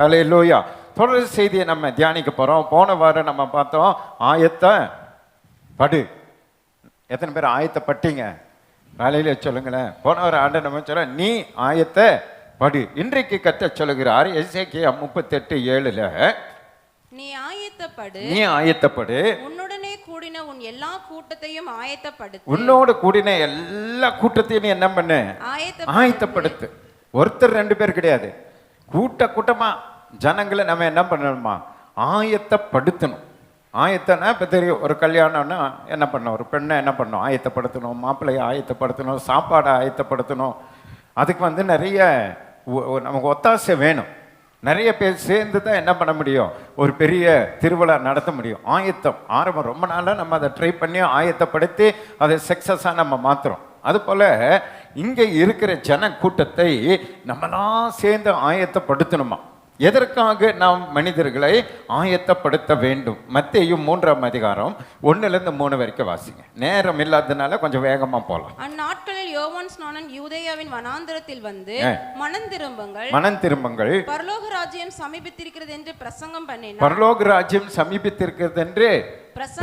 ஹல்லேலூயா. தொடர் செய்தியை நம்ம தியானிக்க போறோம். போன வாரம் நம்ம பார்த்தோம் ஆயத்த படு. எத்தனை பேர் ஆயத்தப்பட்டீங்க? வேலையில சொல்லுங்களேன். போன வாரம் ஆண்டு நம்ம சொல்ல நீ ஆயத்த படு. இன்றைக்கு கத்த சொல்லுகிறார் எசேக்கியா 38:7 நீ ஆயத்தப்படு, நீ ஆயத்தப்படு, உன்னுடனே கூடின உன் எல்லா கூட்டத்தையும் ஆயத்தப்படுத்து. உன்னோடு கூடின எல்லா கூட்டத்தையும் நீ என்ன பண்ணு? ஆயத்தப்படுத்து. ஒருத்தர் ரெண்டு பேர் கிடையாது, கூட்டமா ஜனங்களை நம்ம என்ன பண்ணணுமா? ஆயத்தப்படுத்தணும். ஆயத்தனா இப்போ தெரியும், ஒரு கல்யாணம்னா என்ன பண்ணணும்? ஒரு பெண்ணை என்ன பண்ணணும்? ஆயத்தப்படுத்தணும். மாப்பிள்ளையை ஆயத்தப்படுத்தணும். சாப்பாடை ஆயத்தப்படுத்தணும். அதுக்கு நிறைய நமக்கு ஒத்தாசை வேணும். நிறைய பேர் சேர்ந்து தான் என்ன பண்ண முடியும்? ஒரு பெரிய திருவிழா நடத்த முடியும். ஆயத்தம் ஆரம்பம் ரொம்ப நாளாக நம்ம அதை ட்ரை பண்ணி ஆயத்தப்படுத்தி அதை சக்ஸஸாக நம்ம மாற்றுறோம். அதுபோல் இங்கே இருக்கிற ஜன கூட்டத்தை நம்மளாம் சேர்ந்து ஆயத்தப்படுத்தணுமா? எதற்காக நாம் மனிதர்களை ஆயத்தப்படுத்த வேண்டும்? மத்தேயு 3:1-3 வரைக்கும் வாசிங்க. நேரம் இல்லாததுனால கொஞ்சம் வேகமா போலாம். அந்நாட்களில் யோவான் ஸ்நானன் யூதேயாவின் வனாந்தரத்தில் வந்து மனம் திரும்புங்கள், பரலோக ராஜ்யம் சமீபித்திருக்கிறது என்று பிரசங்கம் பண்ணினார். பரலோக ராஜ்யம் சமீபித்திருக்கிறது என்று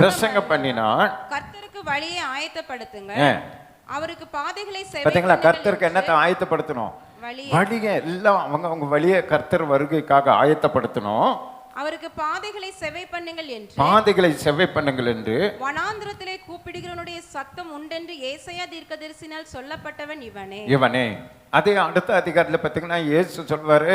பிரசங்கம் பண்ணினார். கர்த்தருக்கு வழியை ஆயத்தப்படுத்துங்க, அவருக்கு பாதைகளை பாத்தீங்களா? கர்த்தருக்கு என்னத்தை ஆயத்தப்படுத்தணும்? வழியை எல்லாம் அவங்க வழியை கர்த்தர் வருகைக்காக ஆயத்தப்படுத்தணும். அவருக்கு பாதைகளை செவ்வை பண்ணுங்கள் என்று வனாந்திரத்திலே கூப்பிடுகிறவனுடைய சத்தம் உண்டென்று ஏசாயா தீர்க்கதரிசினால் சொல்லப்பட்டவன் இவனே. அதே அடுத்த அதிகாரத்தில் பார்த்தீங்கன்னா இயேசு சொல்வாரு,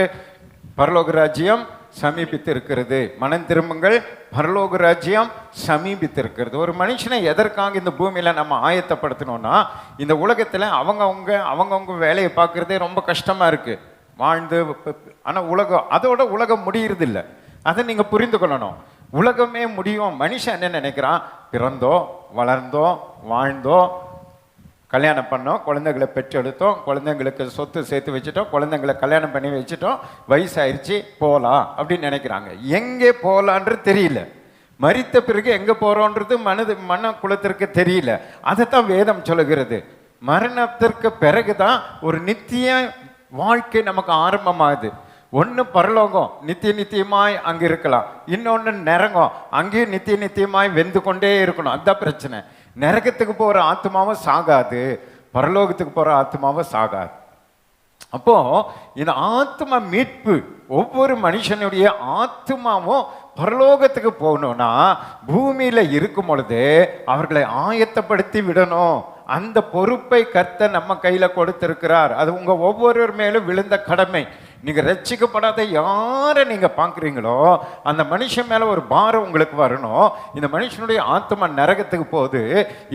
பரலோக ராஜ்யம் சமீபித்திருக்கிறது, மனம் திரும்புங்கள், பரலோக ராஜ்யம் சமீபித்திருக்கிறது. ஒரு மனுஷனை எதற்காக இந்த பூமியில நம்ம ஆயத்தப்படுத்தணும்னா, இந்த உலகத்துல அவங்கவுங்க வேலையை பார்க்கறதே ரொம்ப கஷ்டமா இருக்கு வாழ்ந்து. ஆனா உலகம் முடியறது இல்லை. அதை நீங்க புரிந்து கொள்ளணும். உலகமே முடியும். மனுஷன் என்ன நினைக்கிறான்? பிறந்தோம், வளர்ந்தோம், வாழ்ந்தோம், கல்யாணம் பண்ணோம், குழந்தைகளை பெற்றெடுத்தோம், குழந்தைங்களுக்கு சொத்து சேர்த்து வச்சுட்டோம், குழந்தைங்களை கல்யாணம் பண்ணி வச்சுட்டோம், வயசாயிருச்சு போகலாம் அப்படின்னு நினைக்கிறாங்க. எங்கே போகலான்றது தெரியல. மரித்த பிறகு எங்கே போகிறோன்றது மன குலத்திற்கு தெரியல. அதைத்தான் வேதம் சொல்லுகிறது. மரணத்திற்கு பிறகு தான் ஒரு நித்திய வாழ்க்கை நமக்கு ஆரம்பமாகுது. ஒன்று பரலோகம், நித்தியமாய் அங்கே இருக்கலாம். இன்னொன்று நரகம், அங்கேயும் நித்தியமாய் வெந்து கொண்டே இருக்கணும். அதுதான் பிரச்சனை. நரகத்துக்கு போகிற ஆத்மாவும் சாகாது, பரலோகத்துக்கு போகிற ஆத்மாவும் சாகாது. அப்போ இந்த ஆத்மா மீட்பு, ஒவ்வொரு மனுஷனுடைய ஆத்மாவும் பரலோகத்துக்கு போகணும்னா பூமியில இருக்கும் பொழுது அவர்களை ஆயத்தப்படுத்தி விடணும். அந்த பொறுப்பை கர்த்தர் நம்ம கையில கொடுத்திருக்கிறார். அது உங்க ஒவ்வொருவர் மேலும் விழுந்த கடமை. நீங்க ரட்சிக்கப்படாத யாரை நீங்க பாக்குறீங்களோ அந்த மனுஷன் மேல ஒரு பாரம் உங்களுக்கு வரணும். இந்த மனுஷனுடைய ஆத்மா நரகத்துக்கு போகுது,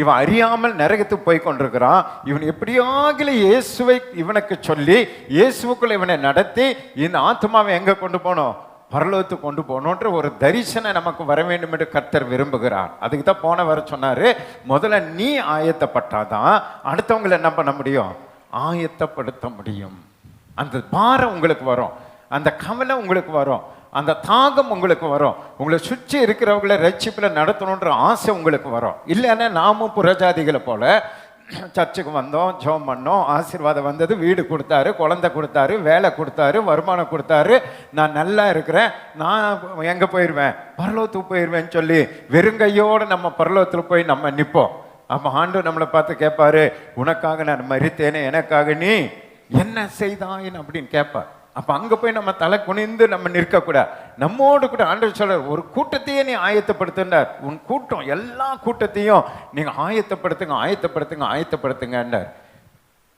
இவன் அறியாமல் நரகத்துக்கு போய் கொண்டிருக்கிறான். இவன் எப்படியாகல இயேசுவை இவனுக்கு சொல்லி இயேசுக்குள்ள இவனை நடத்தி இந்த ஆத்மாவை எங்க கொண்டு போகணும்? பரலோகத்துக்கு கொண்டு போகணுன்ற ஒரு தரிசனம் நமக்கு வர வேண்டும் என்று கர்த்தர் விரும்புகிறார். அதுக்கு தான் போன வர சொன்னாரு, முதல்ல நீ ஆயத்தப்பட்டாதான் அடுத்தவங்களை என்ன பண்ண முடியும்? ஆயத்தப்படுத்த முடியும். அந்த பாரம் உங்களுக்கு வரும், அந்த கவலை உங்களுக்கு வரும், அந்த தாகம் உங்களுக்கு வரும். உங்களை சுற்றி இருக்கிறவங்களை ரட்சிப்பில் நடத்தணுன்ற ஆசை உங்களுக்கு வரும். இல்லைன்னா நாமும் புறஜாதிகளை போல சர்ச்சுக்கு வந்தோம், ஜெபம் பண்ணோம், ஆசீர்வாதம் வந்தது, வீடு கொடுத்தாரு, குழந்தை கொடுத்தாரு, வேலை கொடுத்தாரு, வருமானம் கொடுத்தாரு, நான் நல்லா இருக்கிறேன், நான் எங்கே போயிடுவேன்? பரலோகத்துக்கு போயிடுவேன்னு சொல்லி வெறுங்கையோடு நம்ம பரலோகத்தில் போய் நம்ம நிற்போம். அப்போ ஆண்டவர் நம்மளை பார்த்து கேட்பாரு, உனக்காக நான் மரித்தேனே, எனக்காக நீ என்ன செய்தாயின் அப்படின்னு கேட்பார். அப்போ அங்கே போய் நம்ம தலை குனிந்து நம்ம நிற்கக்கூடாது. நம்மோடு கூட ஆண்டவர் சொல்றார், ஒரு கூட்டத்தையே நீ ஆயத்தப்படுத்துனார். உன் கூட்டம் எல்லா கூட்டத்தையும் நீங்கள் ஆயத்தப்படுத்துங்கன்னார்.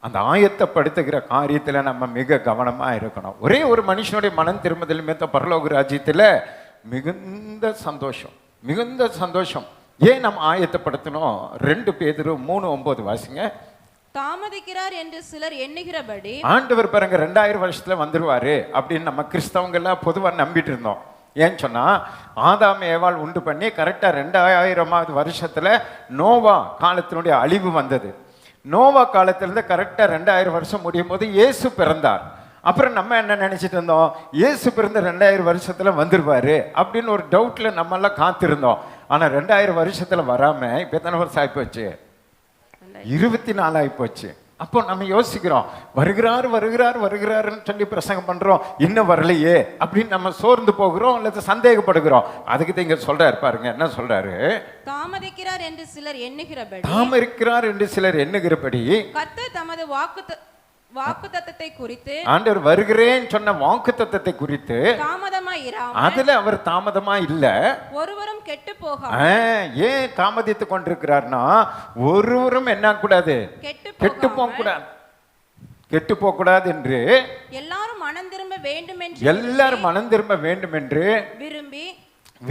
அந்த ஆயத்தப்படுத்துகிற காரியத்தில் நம்ம மிக கவனமாக இருக்கணும். ஒரே ஒரு மனுஷனுடைய மனம் திரும்புதல் மேத்த பரலோக ராஜ்யத்தில் மிகுந்த சந்தோஷம். ஏன் நம்ம ஆயத்தப்படுத்தணும்? 2 பேதுரு 3:9 வாசிங்க. தாமதிக்கிறார் என்று சிலர் எண்ணுகிறபடி ஆண்டவர் பாருங்க 2000 வருஷத்துல வந்துருவாரு அப்படின்னு நம்ம கிறிஸ்தவங்க எல்லாம் பொதுவா நம்பிட்டு இருந்தோம். ஏன்னு சொன்னா ஆதாம் ஏவாள் உண்டு பண்ணி கரெக்டா 2000வது வருஷத்துல நோவா காலத்தினுடைய அழிவு வந்தது. நோவா காலத்திலிருந்து கரெக்டா 2000 வருஷம் முடியும் போது இயேசு பிறந்தார். அப்புறம் நம்ம என்ன நினைச்சிட்டு இருந்தோம்? இயேசு பிறந்த 2000 வருஷத்துல வந்துருவாரு அப்படின்னு ஒரு டவுட்ல நம்ம எல்லாம் காத்திருந்தோம். ஆனா 2000 வருஷத்துல வராம இப்ப எத்தனை வருஷம் ஆகி போச்சு? 24 ஆகி போச்சு. அப்போ நம்ம யோசிக்கிறோம், வருகிறார் வருகிறார் வருகிறாருன்னு சொல்லி பிரசங்கம் பண்றோம், இன்னும் வரலையே அப்படின்னு நம்ம சோர்ந்து போகிறோம் அல்லது சந்தேகப்படுகிறோம். அதுக்கு தான் இங்க சொல்றாரு பாருங்க, என்ன சொல்றாரு? தாமதிக்கிறார் என்று சிலர் எண்ணுகிறபடி, தாமதிக்கிறார் என்று சிலர் எண்ணுகிறபடி, கர்த்தர் தமது வாக்குத்தத்தத்தை குறித்து, ஆண்டவர் வருகிறேன் சொன்ன வாக்குத்தத்தத்தை குறித்து தாமதமாயிராமல், அதுல அவர் தாமதமா இல்ல, ஒருவரும் கெட்டு போக. ஏன் தாமதித்து கொண்டிருக்கிறார்னா, ஒருவரும் என்ன கூடாது, கெட்டு போக கூடாது, கெட்டு போக கூடாது என்று, எல்லாரும் மனம் திரும்ப வேண்டும் என்று, எல்லாரும் மனம் திரும்ப வேண்டும் என்று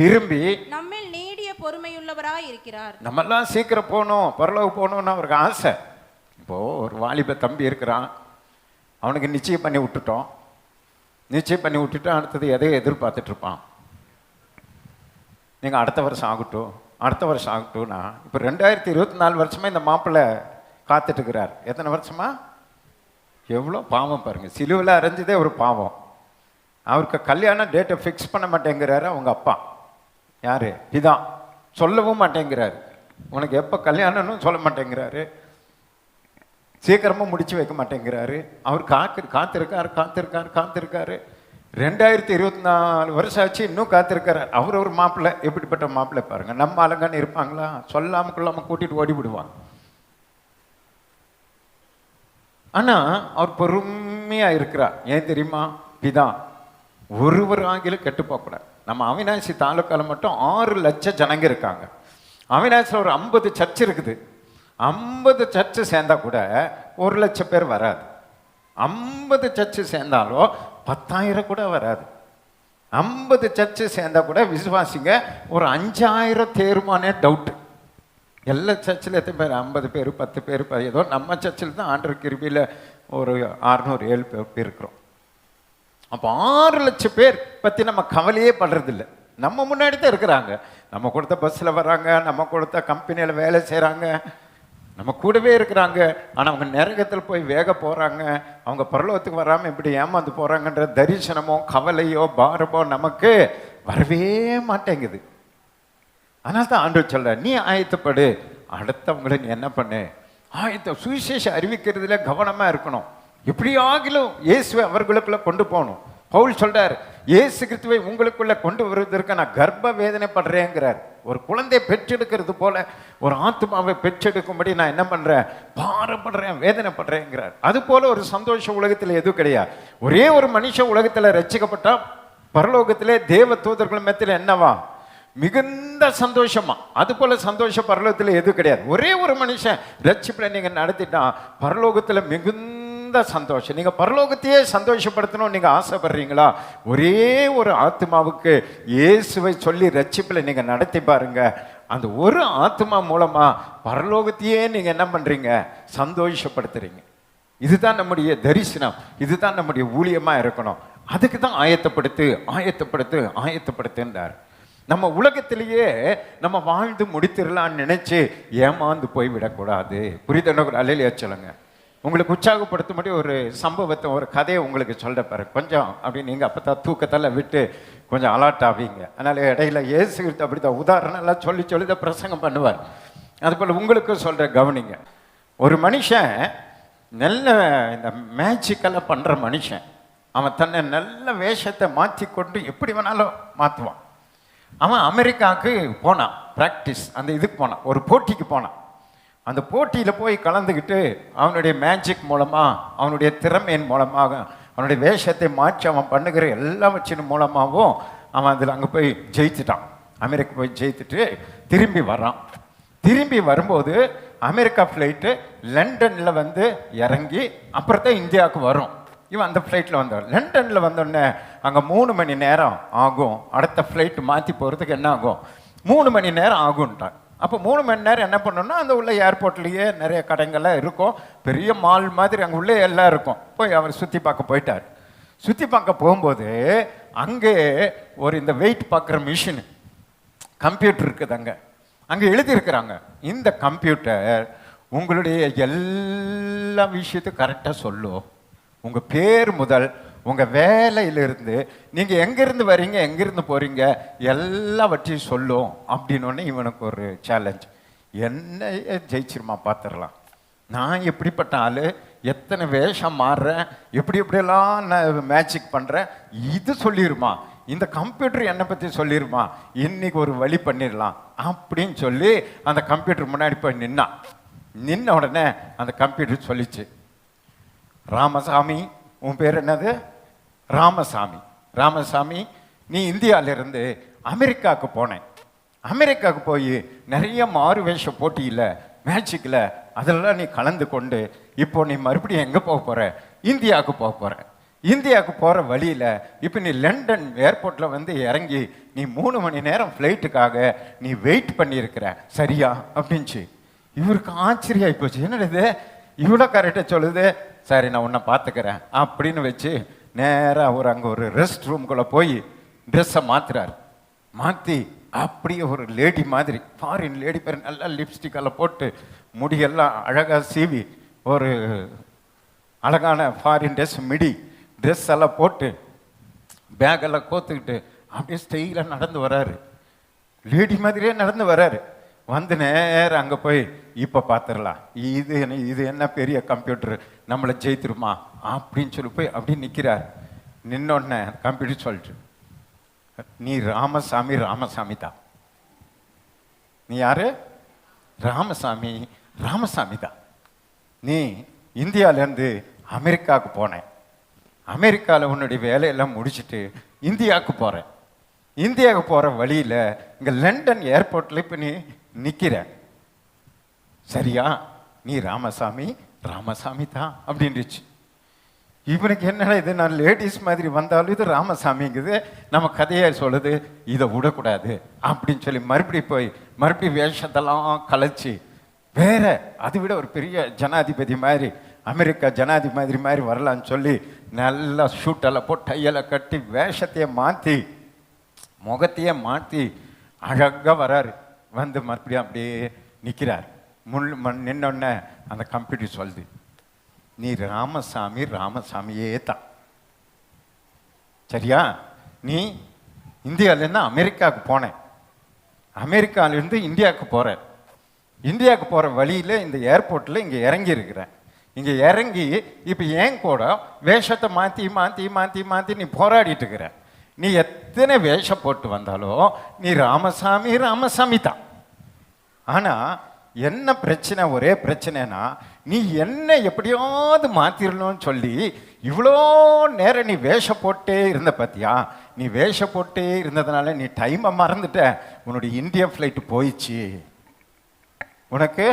விரும்பி நம்மில் நீடிய பொறுமையுள்ளவராய் இருக்கிறார். நம்ம எல்லாம் சீக்கிரம் போகணும், பரலோகம் போகணும்னு அவருக்கு ஆசை. இப்போ ஒரு வாலிப தம்பி இருக்கிறான், அவனுக்கு நிச்சயம் பண்ணி விட்டுட்டோம், நிச்சயம் பண்ணி விட்டுட்டு அடுத்தது எதையும் எதிர்பார்த்துட்டு இருப்பான். நீங்கள் அடுத்த வருஷம் ஆகட்டும், அடுத்த வருஷம் ஆகட்டும்னா, இப்போ 2024 வருஷமா இந்த மாப்பிள்ளை காத்துட்டு இருக்கிறார். எத்தனை வருஷமா? எவ்வளோ பாவம் பாருங்க, சிலுவில் அரைஞ்சதே ஒரு பாவம். அவருக்கு கல்யாணம் டேட்டை ஃபிக்ஸ் பண்ண மாட்டேங்கிறாரு அவங்க அப்பா. யாரு? இதான் சொல்லவும் மாட்டேங்கிறாரு, உனக்கு எப்போ கல்யாணம்னு சொல்ல மாட்டேங்கிறாரு, சீக்கிரமாக முடிச்சு வைக்க மாட்டேங்கிறாரு. அவர் காத்திருக்காரு 2024 வருஷம் ஆச்சு, இன்னும் காத்திருக்காரு. அவர் ஒரு மாப்பிள்ளை, எப்படிப்பட்ட மாப்பிள்ளை பாருங்க. நம்ம ஆளுங்கன்னு இருப்பாங்களா? சொல்லாம கொள்ளாம கூட்டிட்டு ஓடி விடுவாங்க. ஆனா அவர் பொறுமையா இருக்கிறார். ஏன் தெரியுமா? பிதா ஒருவர் ஆகிலும் கெட்டு போகக்கூடாது. நம்ம அவினாசி தாலுக்கால மட்டும் 6 லட்சம் ஜனங்க இருக்காங்க. அவினாசியில் ஒரு 50 சர்ச் இருக்குது. 50 சர்ச்சு சேர்ந்தா கூட 1 லட்சம் பேர் வராது. 50 சர்ச்சு சேர்ந்தாலும் 10,000 கூட வராது. 50 சர்ச்சு சேர்ந்தா கூட விசுவாசிங்க ஒரு 5,000 தேருமானே டவுட். எல்லா சர்ச்சில் எத்தனை பேர்? 50 பேர், 10 பேர். ஏதோ நம்ம சர்ச்சில் தான் ஆண்டவர் கிருபையில் ஒரு 607 பேர் இருக்கிறோம். அப்போ 6 லட்சம் பேர் பற்றி நம்ம கவலையே படுறதில்லை. நம்ம முன்னாடி தான் இருக்கிறாங்க, நம்ம கொடுத்த பஸ்ஸில் வராங்க, நம்ம கொடுத்த கம்பெனியில் வேலை செய்கிறாங்க, நம்ம கூடவே இருக்கிறாங்க. ஆனால் அவங்க நரகத்தில் போய் வேக போகிறாங்க, அவங்க பரலோகத்துக்கு வராமல் இப்படி ஏமாந்து போகிறாங்கன்ற தரிசனமோ கவலையோ பாரமோ நமக்கு வரவே மாட்டேங்குது. அதனால தான் ஆண்டவர் சொல்ற, நீ ஆயத்தப்படு, அடுத்தவங்களை நீ என்ன பண்ணு, சுவிசேஷம் அறிவிக்கிறதுல கவனமாக இருக்கணும். எப்படி ஆகிலும் இயேசுவை அவர்களுக்குள்ள கொண்டு போகணும். பவுல் சொல்றார், இயேசு கிறிஸ்துவை உங்களுக்குள்ள கொண்டு வருவதற்கு நான் கர்ப்ப வேதனை படுறேங்கிறார். ஒரு குழந்தையை பெற்றெடுக்கிறது போல ஒரு ஆத்மாவை பெற்றெடுக்கும்படி நான் என்ன பண்றேன், பாரப்படுறேன், வேதனைப்படுறேங்கிறார். அது போல ஒரு சந்தோஷம் உலகத்தில் எதுவும் கிடையாது. ஒரே ஒரு மனுஷன் உலகத்தில் ரட்சிக்கப்பட்டா பரலோகத்திலே தேவ தூதர்கள் மத்தியில் என்னவா, மிகுந்த சந்தோஷமா. அது போல சந்தோஷம் பரலோகத்தில் எதுவும் கிடையாது. ஒரே ஒரு மனுஷன் ரட்சிப்பில் நீங்க நடத்திட்டா பரலோகத்தில் மிகுந்த சந்தோஷம். நீங்க பரலோகத்தையே சந்தோஷப்படுத்தணும் நீங்க ஆசைப்படுறீங்களா? ஒரே ஒரு ஆத்மாவுக்கு இயேசுவை சொல்லி ரட்சிப்பில் நீங்க நடத்தி பாருங்க. அந்த ஒரு ஆத்மா மூலமா பரலோகத்தையே நீங்க என்ன பண்றீங்க, சந்தோஷப்படுத்துறீங்க. இதுதான் நம்முடைய தரிசனம், இதுதான் நம்முடைய ஊழியமா இருக்கணும். அதுக்கு தான் ஆயத்தப்படுத்து ஆயத்தப்படுத்து ஆயத்தப்படுத்துன்றார். நம்ம உலகத்திலேயே நம்ம வாழ்ந்து முடித்திடலான்னு நினைச்சு ஏமாந்து போய் விடக்கூடாது. புரிதன அலையிலேயே சொல்லுங்க. உங்களுக்கு உற்சாகப்படுத்தும்படி ஒரு சம்பவத்தை, ஒரு கதையை உங்களுக்கு சொல்ல பாரு கொஞ்சம் அப்படி. நீங்கள் அப்போ தான் தூக்கத்தில் விட்டு கொஞ்சம் அலர்ட் ஆவீங்க. அதனால் இடையில இயேசு அப்படி தான் உதாரணம் எல்லாம் சொல்லி சொல்லி தான் பிரசங்கம் பண்ணுவார். அதுபோல் உங்களுக்கு சொல்கிற கவனிங்க. ஒரு மனுஷன் நல்ல இந்த மேஜிக்கெல்லாம் பண்ணுற மனுஷன், அவன் தன்னை நல்ல வேஷத்தை மாற்றி கொண்டு எப்படி வேணாலும் மாற்றுவான். அவன் அமெரிக்காவுக்கு போனான், ப்ராக்டிஸ் அந்த இதுக்கு போனான், ஒரு போட்டிக்கு போனான். அந்த போட்டியில் போய் கலந்துக்கிட்டு அவனுடைய மேஜிக் மூலமாக, அவனுடைய திறமையின் மூலமாக, அவனுடைய வேஷத்தை மாற்றி அவன் பண்ணுகிற எல்லாவற்றின் மூலமாகவும் அவன் அதில் அங்கே போய் ஜெயித்துட்டான். அமெரிக்கா போய் ஜெயித்துட்டு திரும்பி வரான். திரும்பி வரும்போது அமெரிக்கா ஃப்ளைட்டு லண்டனில் வந்து இறங்கி அப்புறம் தான் இந்தியாவுக்கு வரும். இவன் அந்த ஃப்ளைட்டில் வந்தவன். லண்டனில் வந்தோடனே அங்கே 3 மணி நேரம் ஆகும், அடுத்த ஃப்ளைட்டு மாற்றி போகிறதுக்கு என்ன ஆகும், 3 மணி நேரம் ஆகும்ட்டான். அப்போ 3 மணி நேரம் என்ன பண்ணணும்னா, அந்த உள்ள ஏர்போர்ட்லேயே நிறைய கடைங்கள்லாம் இருக்கும், பெரிய மால் மாதிரி அங்கே உள்ளே எல்லாம் இருக்கும். போய் அவர் சுற்றி பார்க்க போயிட்டார். சுற்றி பார்க்க போகும்போது அங்கே ஒரு இந்த வெயிட் பார்க்குற மிஷின் கம்ப்யூட்டர் இருக்குது. அங்கே எழுதியிருக்கிறாங்க, இந்த கம்ப்யூட்டர் உங்களுடைய எல்லா விஷயத்தையும் கரெக்டாக சொல்லும். உங்கள் பேர் முதல் உங்கள் வேலையிலிருந்து நீங்கள் எங்கேருந்து வரீங்க, எங்கேருந்து போகிறீங்க, எல்லாவற்றையும் சொல்லும் அப்படின்னு. இவனுக்கு ஒரு சேலஞ்ச், என்ன ஜெயிச்சிருமா பார்த்துடலாம். நான் எப்படிப்பட்ட ஆளு, எத்தனை வேஷம் மாறுறேன், எப்படியெல்லாம் நான் மேஜிக் பண்ணுறேன், இது சொல்லிடுமா, இந்த கம்ப்யூட்டர் என்னை பற்றி சொல்லிடுமா, இன்னைக்கு ஒரு வழி பண்ணிடலாம் அப்படின்னு சொல்லி அந்த கம்ப்யூட்டர் முன்னாடி போய் நின்ன உடனே அந்த கம்ப்யூட்டர் சொல்லிச்சு, ராமசாமி, உன் பேர் என்னது? ராமசாமி. ராமசாமி, நீ இந்தியாவிலிருந்து அமெரிக்காவுக்கு போனேன். அமெரிக்காவுக்கு போய் நிறைய மாறுவேஷ போட்டியில், மேஜிக்கில் அதெல்லாம் நீ கலந்து கொண்டு இப்போ நீ மறுபடியும் எங்கே போக போகிற? இந்தியாவுக்கு போக போகிற. இந்தியாவுக்கு போகிற வழியில் இப்போ நீ லண்டன் ஏர்போர்ட்டில் வந்து இறங்கி நீ 3 மணி நேரம் ஃப்ளைட்டுக்காக நீ வெயிட் பண்ணியிருக்கிற, சரியா அப்படின்ச்சு. இவருக்கு ஆச்சரியம் ஆகிப்போச்சு, என்னது இது இவ்வளோ கரெக்டாக சொல்லுது, சரி நான் உன்னை பார்த்துக்கிறேன் அப்படின்னு வச்சு நேராக அவர் அங்கே ஒரு ரெஸ்ட் ரூம்குள்ளே போய் ட்ரெஸ்ஸை மாற்றுறாரு. மாற்றி அப்படியே ஒரு லேடி மாதிரி, ஃபாரின் லேடி பேர், நல்லா லிப்ஸ்டிக்கெல்லாம் போட்டு முடியெல்லாம் அழகாக சீவி ஒரு அழகான ஃபாரின் ட்ரெஸ் எல்லாம் போட்டு பேக்கெல்லாம் கோத்துக்கிட்டு அப்படியே ஸ்டைலாக நடந்து வராரு. லேடி மாதிரியே நடந்து வராரு. வந்து நேரம் அங்கே போய் இப்போ பார்த்துடலாம், இது என்ன பெரிய கம்ப்யூட்டர் நம்மளை ஜெயித்துருமா அப்படின்னு சொல்லி போய் அப்படியே நிற்கிறார். நின்னோடனே கம்ப்யூட்டர் சொல்லிட்டு, நீ ராமசாமி, ராமசாமி தான். நீ யாரு? ராமசாமி, ராமசாமி தான். நீ இந்தியாவிலேருந்து அமெரிக்காவுக்கு போனேன். அமெரிக்காவில் உன்னுடைய வேலையெல்லாம் முடிச்சுட்டு இந்தியாவுக்கு போகிறேன். இந்தியாவுக்கு போகிற வழியில் இங்கே லண்டன் ஏர்போர்ட்டில் இப்போ நீ நிற்கிற, சரியா? நீ ராமசாமி, ராமசாமி தான் அப்படின்னுச்சு. இவனுக்கு என்னடா இது, நான் லேடிஸ் மாதிரி வந்தாலும் இது ராமசாமிங்குது, நம்ம கதையை சொல்லுது, இதை விடக்கூடாது அப்படின்னு சொல்லி மறுபடியும் வேஷத்தெல்லாம் கலைச்சி வேற அதை விட ஒரு பெரிய ஜனாதிபதி மாதிரி, அமெரிக்கா ஜனாதிபதி மாதிரி வரலான்னு சொல்லி நல்லா ஷூட்டெல்லாம் போட்டு டையெல்லாம் கட்டி வேஷத்தையே மாற்றி முகத்தையே மாற்றி அழகாக வராரு. வந்து மறுபடியும் அப்படியே நிற்கிறார். நின்னொன்னே அந்த கம்ப்யூட்டர் சொல்லுது, நீ ராமசாமி, ராமசாமியே தான், சரியா? நீ இந்தியாவிலேருந்து அமெரிக்காவுக்கு போனேன், அமெரிக்காவிலேருந்து இந்தியாவுக்கு போகிற, இந்தியாவுக்கு போகிற வழியில் இந்த ஏர்போர்ட்டில் இங்கே இறங்கி இருக்கிறேன். இங்கே இறங்கி இப்போ ஏன் கூட வேஷத்தை மாற்றி மாற்றி மாற்றி மாற்றி நீ போராடிட்டு இருக்கிற. நீ எத்தனை வேஷம் போட்டு வந்தாலும் நீ ராமசாமி, ராமசாமி தான். ஆனால் என்ன பிரச்சனை, ஒரே பிரச்சனைனா நீ என்ன எப்படியாவது மாற்றிடணும்னு சொல்லி இவ்வளோ நேரம் நீ வேஷம் போட்டே இருந்த பார்த்தியா? நீ வேஷம் போட்டே இருந்ததுனால நீ டைமை மறந்துட்ட. உன்னுடைய இந்தியா ஃப்ளைட்டு போயிடுச்சு. உனக்கு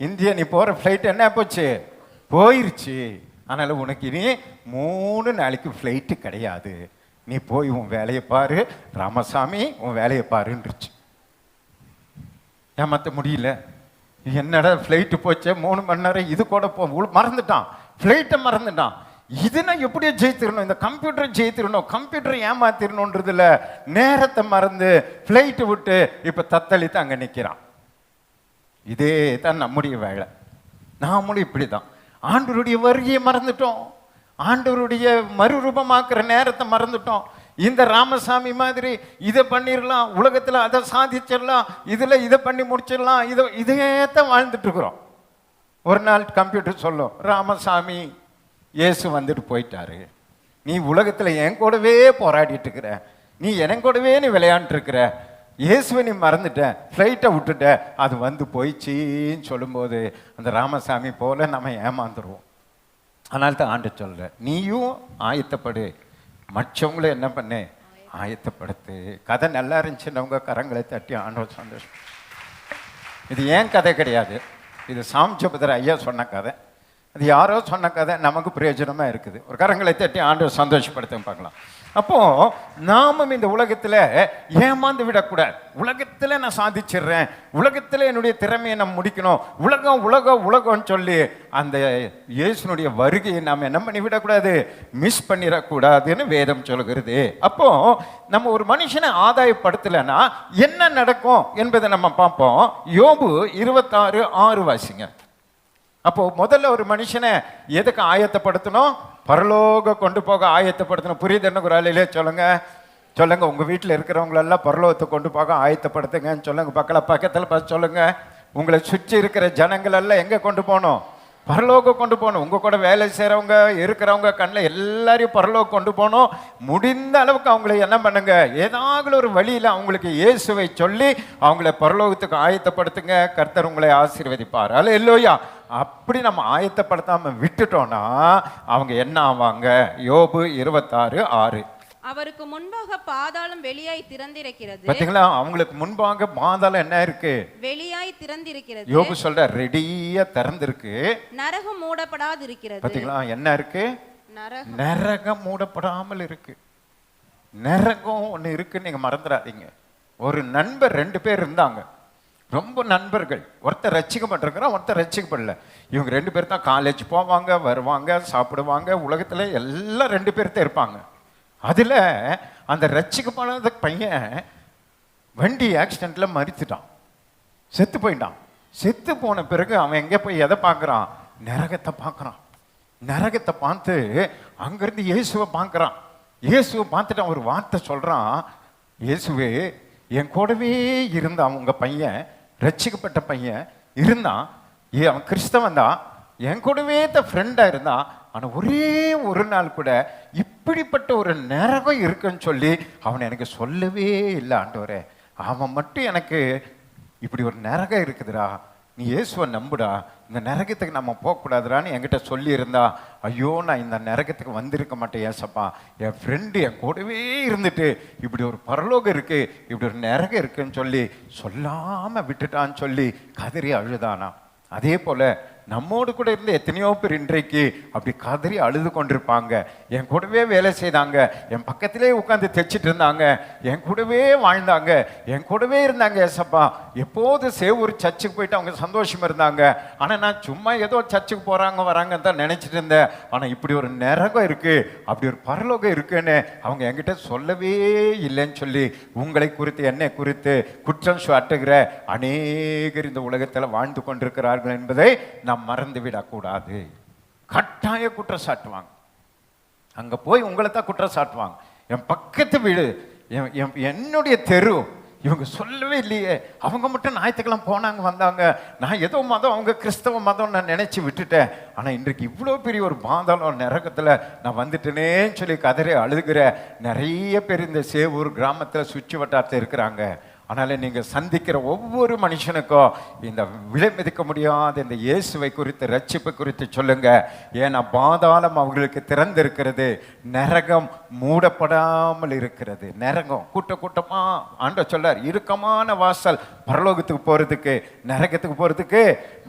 இந்தியா நீ போகிற ஃப்ளைட் என்ன போச்சு? போயிருச்சு. அதனால் உனக்கு இனி 3 நாளைக்கு ஃப்ளைட்டு கிடையாது. நீ போய் உன் வேலையை பாரு ராமசாமி, உன் வேலையை பாருன்றுச்சு. ஏமாற்ற முடியல. என்னடா ஃப்ளைட்டு போச்சே 3 மணி நேரம், இது கூட மறந்துட்டான், ஃப்ளைட்டை மறந்துட்டான். இது நான் எப்படியோ ஜெயித்திரணும், இந்த கம்ப்யூட்டரை ஜெயித்திரணும், கம்ப்யூட்டரை ஏமாத்திரணுன்றதுல நேரத்தை மறந்து ஃப்ளைட்டு விட்டு இப்போ தத்தளித்து அங்கே நிற்கிறான். இதே தான் நம்முடைய வேலை. நாமளும் இப்படி தான் ஆண்டவருடைய வருகையை மறந்துட்டோம், ஆண்டவருடைய மறுரூபமாக்குற நேரத்தை மறந்துட்டோம். இந்த ராமசாமி மாதிரி இதை பண்ணிடலாம், உலகத்தில் அதை சாதிச்சிடலாம், இதில் இதை பண்ணி முடிச்சிடலாம், இதே தான் வாழ்ந்துட்டு இருக்கிறோம். ஒரு நாள் கம்ப்யூட்டர் சொல்லும், ராமசாமி இயேசு வந்துட்டு போயிட்டாரு, நீ உலகத்தில் என் கூடவே போராடிட்டு இருக்கிற, நீ என் கூடவே நீ விளையாண்டுட்டு இருக்கிற, இயேசுவை நீ மறந்துட்ட, ஃப்ளைட்டை விட்டுட்ட, அது வந்து போயிடுச்சின்னு சொல்லும்போது அந்த ராமசாமி போல நம்ம ஏமாந்துருவோம். அதனால தான் ஆண்டு சொல்ற, நீயும் ஆயத்தப்படு, மற்றவங்கள என்ன பண்ணு, ஆயத்தப்படுத்து. கதை நல்லா இருந்துச்சுன்னவங்க கரங்களை தட்டி ஆண்டவர் சந்தோஷம். இது ஏன் கதை கிடையாது, இது சாம்ஜபதர் ஐயா சொன்ன கதை. அது யாரோ சொன்ன கதை, நமக்கு பிரயோஜனமாக இருக்குது. ஒரு கரங்களை தட்டி ஆண்டவர் சந்தோஷப்படுத்த பார்க்கலாம். அப்போது நாமும் இந்த உலகத்தில் ஏமாந்து விடக்கூடாது. உலகத்தில் நான் சாதிச்சிடுறேன், உலகத்தில் என்னுடைய திறமையை நான் முடிக்கணும், உலகம் உலகம் உலகம்னு சொல்லி அந்த இயேசுனுடைய வருகையை நாம் என்ன பண்ணி விடக்கூடாது, மிஸ் பண்ணிடக்கூடாதுன்னு வேதம் சொல்கிறது. அப்போது நம்ம ஒரு மனுஷனை ஆதாயப்படுத்தலைன்னா என்ன நடக்கும் என்பதை நம்ம பார்ப்போம். யோபு 26:6 வாசிங்க. அப்போது முதல்ல ஒரு மனுஷனை எதுக்கு ஆயத்தப்படுத்தணும்? பரலோக கொண்டு போக ஆயத்தப்படுத்தணும். புரியுதுன்னு ஒரு ஆளிலே சொல்லுங்க. உங்கள் வீட்டில் இருக்கிறவங்களெல்லாம் பரலோகத்தை கொண்டு போக ஆயத்தப்படுத்துங்கன்னு சொல்லுங்க. பக்கத்தில் பார்த்து சொல்லுங்க. உங்களை சுற்றி இருக்கிற ஜனங்களெல்லாம் எங்கே கொண்டு போகணும்? பரலோகம் கொண்டு போகணும். உங்க கூட வேலை செய்யறவங்க இருக்கிறவங்க கண்ணில் எல்லாரையும் பரலோகம் கொண்டு போகணும். முடிந்த அளவுக்கு அவங்களை என்ன பண்ணுங்க, ஏதாவது ஒரு வழியில் அவங்களுக்கு இயேசுவை சொல்லி அவங்கள பரலோகத்துக்கு ஆயத்தப்படுத்துங்க. கர்த்தர் உங்களை ஆசீர்வதிப்பார். அல்லேலூயா. அப்படி நம்ம ஆயத்தப்படுத்தாம விட்டுட்டோம்னா அவங்க என்ன ஆவாங்க? யோபு 26:6. அவருக்கு முன்பாக பாதாளம் வெளியாய் திறந்திருக்கிறது. பாத்தீங்களா, அவங்களுக்கு முன்பாக பாதாளம் என்ன இருக்கு? வெளியாய் திறந்திருக்கிறது. யோபு சொல்ற ரெடியா திறந்திருக்கு. நரகம் மூடப்படாது இருக்கிறது. பாத்தீங்களா, என்ன இருக்கு? நரகம் மூடப்படாமல் இருக்கு. நரகம் ஒண்ணு இருக்கு, நீங்க மறந்துடாதீங்க. ஒரு நண்பர் 2 பேர் இருந்தாங்க, ரொம்ப நண்பர்கள். ஒருத்தர் ரட்சிக்கப்பட்டிருக்கிறான், ஒருத்தர் ரட்சிக்கப்படல. இவங்க 2 பேர் தான் காலேஜ் போவாங்க, வருவாங்க, சாப்பிடுவாங்க. உலகத்துல எல்லாம் 2 பேர் தான் இருப்பாங்க. அதுல அந்த ரட்சிக்கப்படாத பையன் வண்டி ஆக்சிடென்ட்ல மரித்துட்டான், செத்து போயிட்டான். செத்து போன பிறகு அவன் எங்க போய் எதை பார்க்கறான்? நரகத்தை பார்க்கறான். நரகத்தை பார்த்து அங்கிருந்து இயேசுவை பார்க்கறான். இயேசுவை பார்த்துட்டு ஒரு வார்த்தை சொல்றான், இயேசுவே, என் கூடவே இருந்தான் உங்க பையன், ரட்சிக்கப்பட்ட பையன் இருந்தான். அவன் கிறிஸ்தவன் தான், என் கூடவே தான் ஃப்ரெண்டா இருந்தான். ஆனா ஒரே ஒரு நாள் கூட இப்படிப்பட்ட ஒரு நரகம் இருக்குன்னு சொல்லி அவன் எனக்கு சொல்லவே இல்லை ஆண்டவரே. அவன் மட்டும் எனக்கு இப்படி ஒரு நரகம் இருக்குதுடா, நீ இயேசுவை நம்புடா, இந்த நரகத்துக்கு நம்ம போகக்கூடாதுடான்னு என்கிட்ட சொல்லியிருந்தா, ஐயோ நான் இந்த நரகத்துக்கு வந்திருக்க மாட்டேன் ஏசப்பா. என் ஃப்ரெண்டு என் கூடவே இருந்துட்டு இப்படி ஒரு பரலோகம் இருக்கு, இப்படி ஒரு நரகம் இருக்குன்னு சொல்லி சொல்லாம விட்டுட்டான்னு சொல்லி கதறி அழுதானா. அதே போல நம்மோடு கூட இருந்து எத்தனையோ பேர் இன்றைக்கு அப்படி கதறி அழுது கொண்டிருப்பாங்க. என் கூடவே வேலை செய்தாங்க, என் பக்கத்திலே உட்காந்து தைச்சிட்டு இருந்தாங்க, என் கூடவே வாழ்ந்தாங்க, என் கூடவே இருந்தாங்க ஏசப்பா. எப்போது சேவூர் சர்ச்சுக்கு போயிட்டு அவங்க சந்தோஷமா இருந்தாங்க. ஆனால் நான் சும்மா ஏதோ சர்ச்சுக்கு போறாங்க வராங்கன்னு தான் நினைச்சிட்டு இருந்தேன். ஆனால் இப்படி ஒரு நரகம் இருக்கு, அப்படி ஒரு பரலோகம் இருக்குன்னு அவங்க என்கிட்ட சொல்லவே இல்லைன்னு சொல்லி உங்களை குறித்து என்னை குறித்து குற்றம் சாட்டுகிற அநேகர் இந்த உலகத்தில் வாழ்ந்து கொண்டிருக்கிறார்கள் என்பதை மறந்து விடக்கூடாது. கட்டாய குற்றம் சாட்டுவாங்க. அங்க போய் உங்களை தான் குற்றம் சாட்டுவாங்க. என் பக்கத்து வீடு, என்னுடைய தெரு, இவங்க சொல்லவே இல்லையே, அவங்க மட்டும் ஞாயிற்றுக்கிழமை போனாங்க வந்தாங்க, நான் ஏதோ மதம், அவங்க கிறிஸ்தவ மதம் நான் நினைச்சு விட்டுட்டேன். ஆனா இன்றைக்கு இவ்வளோ பெரிய ஒரு பாதாளம் நரகத்துல நான் வந்துட்டேனேன்னு சொல்லி கதறி அழுகிற நிறைய பேர் இந்த சேவூர் கிராமத்துல சுற்றி வட்டாரத்தில் இருக்கிறாங்க. அதனால நீங்க சந்திக்கிற ஒவ்வொரு மனுஷனுக்கும் இந்த விலை மதிக்க முடியாத இந்த இயேசுவை குறித்து, ரட்சிப்பை குறித்து சொல்லுங்க. ஏன்னா பாதாளம் அவங்களுக்கு திறந்திருக்கிறது, நரகம் மூடப்படாமல் இருக்கிறது. நரகம் கூட்டமா ஆண்டவர் சொல்றார், இறுக்கமான வாசல் பரலோகத்துக்கு போறதுக்கு, நரகத்துக்கு போறதுக்கு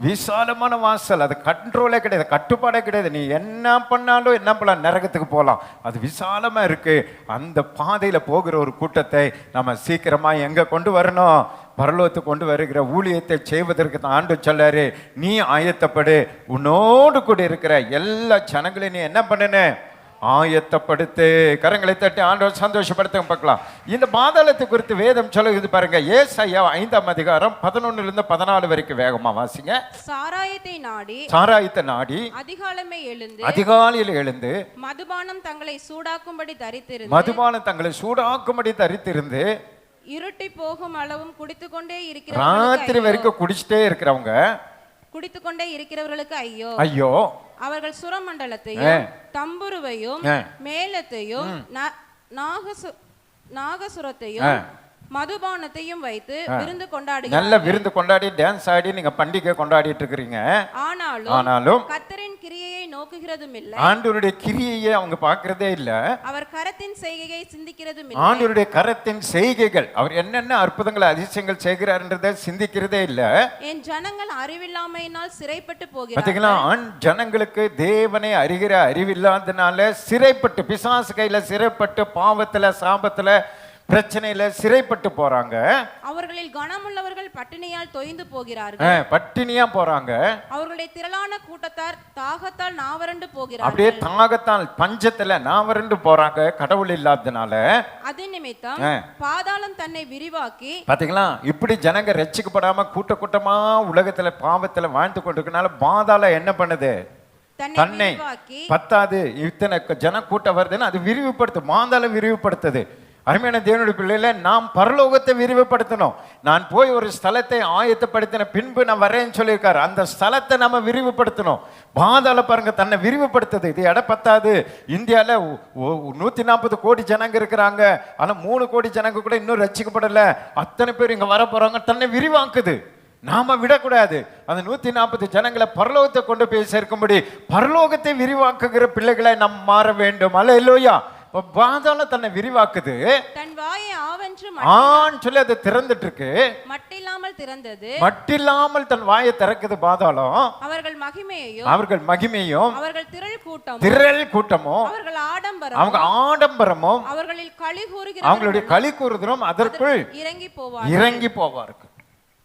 விசாலமான வாசல். அது கண்ட்ரோலே கிடையாது, கட்டுப்பாடே கிடையாது. நீ என்ன பண்ணாலும் என்ன பண்ணலாம், நரகத்துக்கு போகலாம். அது விசாலமா இருக்கு. அந்த பாதையில போகிற ஒரு கூட்டத்தை நம்ம சீக்கிரமா எங்க கொண்டு வரணும்? பரலோகத்துக்கு கொண்டு வருகிற ஊழியத்தை செய்வதற்கு தான் ஆண்டு சொல்லாரு, நீ ஆயத்தப்படு, உன்னோடு கூட இருக்கிற எல்லா ஜனங்களையும் நீ என்ன பண்ணனு? ஆயத்தப்படுத்து. கரங்களை தட்டி ஆண்டவர் சந்தோஷப்படுத்த பார்க்கலாம். இந்த பாதாளத்தை குறித்து வேதம் சொல்லுது பாருங்க. ஏசாயா 5ஆம் அதிகாரம் 11 14 வரைக்கும் வேகமா வாசிங்க. சாராயத்தை நாடி அதிகாலையில் எழுந்து மதுபானம் தங்களை சூடாக்கும்படி தரித்திருந்து இருட்டி போகும் அளவும் குடித்துக்கொண்டே இருக்கிற ராத்திரி வரைக்கும் குடிச்சிட்டே இருக்கிறவங்க, குடித்துக்கொண்டே இருக்கிறவர்களுக்கு ஐயோ ஐயோ. அவர்கள் சுரமண்டலத்தையும் தம்புருவையும் மேளத்தையும் நாகசுரத்தையும் மதுபானத்தையும் வைத்து விருந்து கொண்டாடி, நல்ல விருந்து கொண்டாடி டான்ஸ் ஆடி நீங்க பண்டிகை கொண்டாடிட்டு இருக்கிறீங்க. ஆனாலும் கர்த்தரின் கிரியையை நோக்குகிறதும் இல்லை, ஆண்டவருடைய கிரியையை அவங்க பார்க்கிறதே இல்ல, அவர் கரத்தின் செய்கையை சிந்திக்கிறதும் இல்லை. ஆண்டவருடைய கரத்தின் செய்கைகள், அவர் என்னென்ன அற்புதங்கள் அதிசயங்கள் செய்கிறார்ன்றதை சிந்திக்கிறதே இல்ல. என் ஜனங்கள் அறிவில்லாமையினால் சிறைப்பட்டு போகிறார்கள். பாத்தீங்களா, ஜனங்களுக்கு தேவனை அறிகிற அறிவில்லாதனால சிறைப்பட்டு, பிசாசு கையில சிறைப்பட்டு, பாவத்துல சாபத்துல பிரச்சனையில சிறைப்பட்டு போறாங்க. அவர்களில் கனமுள்ளவர்கள் பட்டினியால் தொய்ந்து போகிறார்கள், பட்டினியா போறாங்க. அவர்களுடைய திரளான கூட்டத்தார் தாகத்தால் நாவறண்டு போகிறார்கள், அப்படியே தாகத்தால் பஞ்சத்துல நாவறண்டு போறாங்க கடவுள் இல்லாதனால. அது நிமித்தம் பாதாளம் தன்னை விரிவாக்கி, பாத்தீங்களா, இப்படி ஜனங்க ரட்சிக்கப்படாம கூட்டமா உலகத்துல பாவத்துல வாழ்ந்து கொண்டிருக்கனால பாதாளம் என்ன பண்ணுது? தன்னை பத்தாது, இத்தனை ஜன கூட்டம் வருதுன்னு அது விரிவுபடுத்து, பாதாளம் விரிவுபடுத்துது. அருமையான தேவனுடைய பிள்ளையில நாம் பரலோகத்தை விரிவுபடுத்தணும். நான் போய் ஒரு ஸ்தலத்தை ஆயத்தப்படுத்தின பின்பு நான் வரேன்னு சொல்லியிருக்காரு. அந்த ஸ்தலத்தை நம்ம விரிவுபடுத்தணும். பாதாள பாருங்க தன்னை விரிவுபடுத்துது. இது இடம் பத்தாது. இந்தியாவில் 140 கோடி ஜனங்க இருக்கிறாங்க. ஆனால் 3 கோடி ஜனங்க கூட இன்னும் ரட்சிக்கப்படலை. அத்தனை பேர் இங்கே வர போறாங்க. தன்னை விரிவாக்குது. நாம விடக்கூடாது. அந்த 140 ஜனங்களை பரலோகத்தை கொண்டு போய் சேர்க்கும்படி பரலோகத்தை விரிவாக்குகிற பிள்ளைகளை நாம் மாற வேண்டும். அல்லேலூயா. பாதாளம் தன்னை விரிவாக்குது. தன் வாயை ஆவென்று சொல்லி அது திறந்துட்டு இருக்கு. மட்டில்லாமல் திறந்தது. மட்டில்லாமல் தன் வாயை திறக்குது பாதாளம். அவர்கள் மகிமையையும் அவர்கள் திரள் கூட்டமும் அவங்க ஆடம்பரமும் அவர்களில் களி அவங்களுடைய களி கூறுதலும் அதற்குள் இறங்கி போவார்கள்.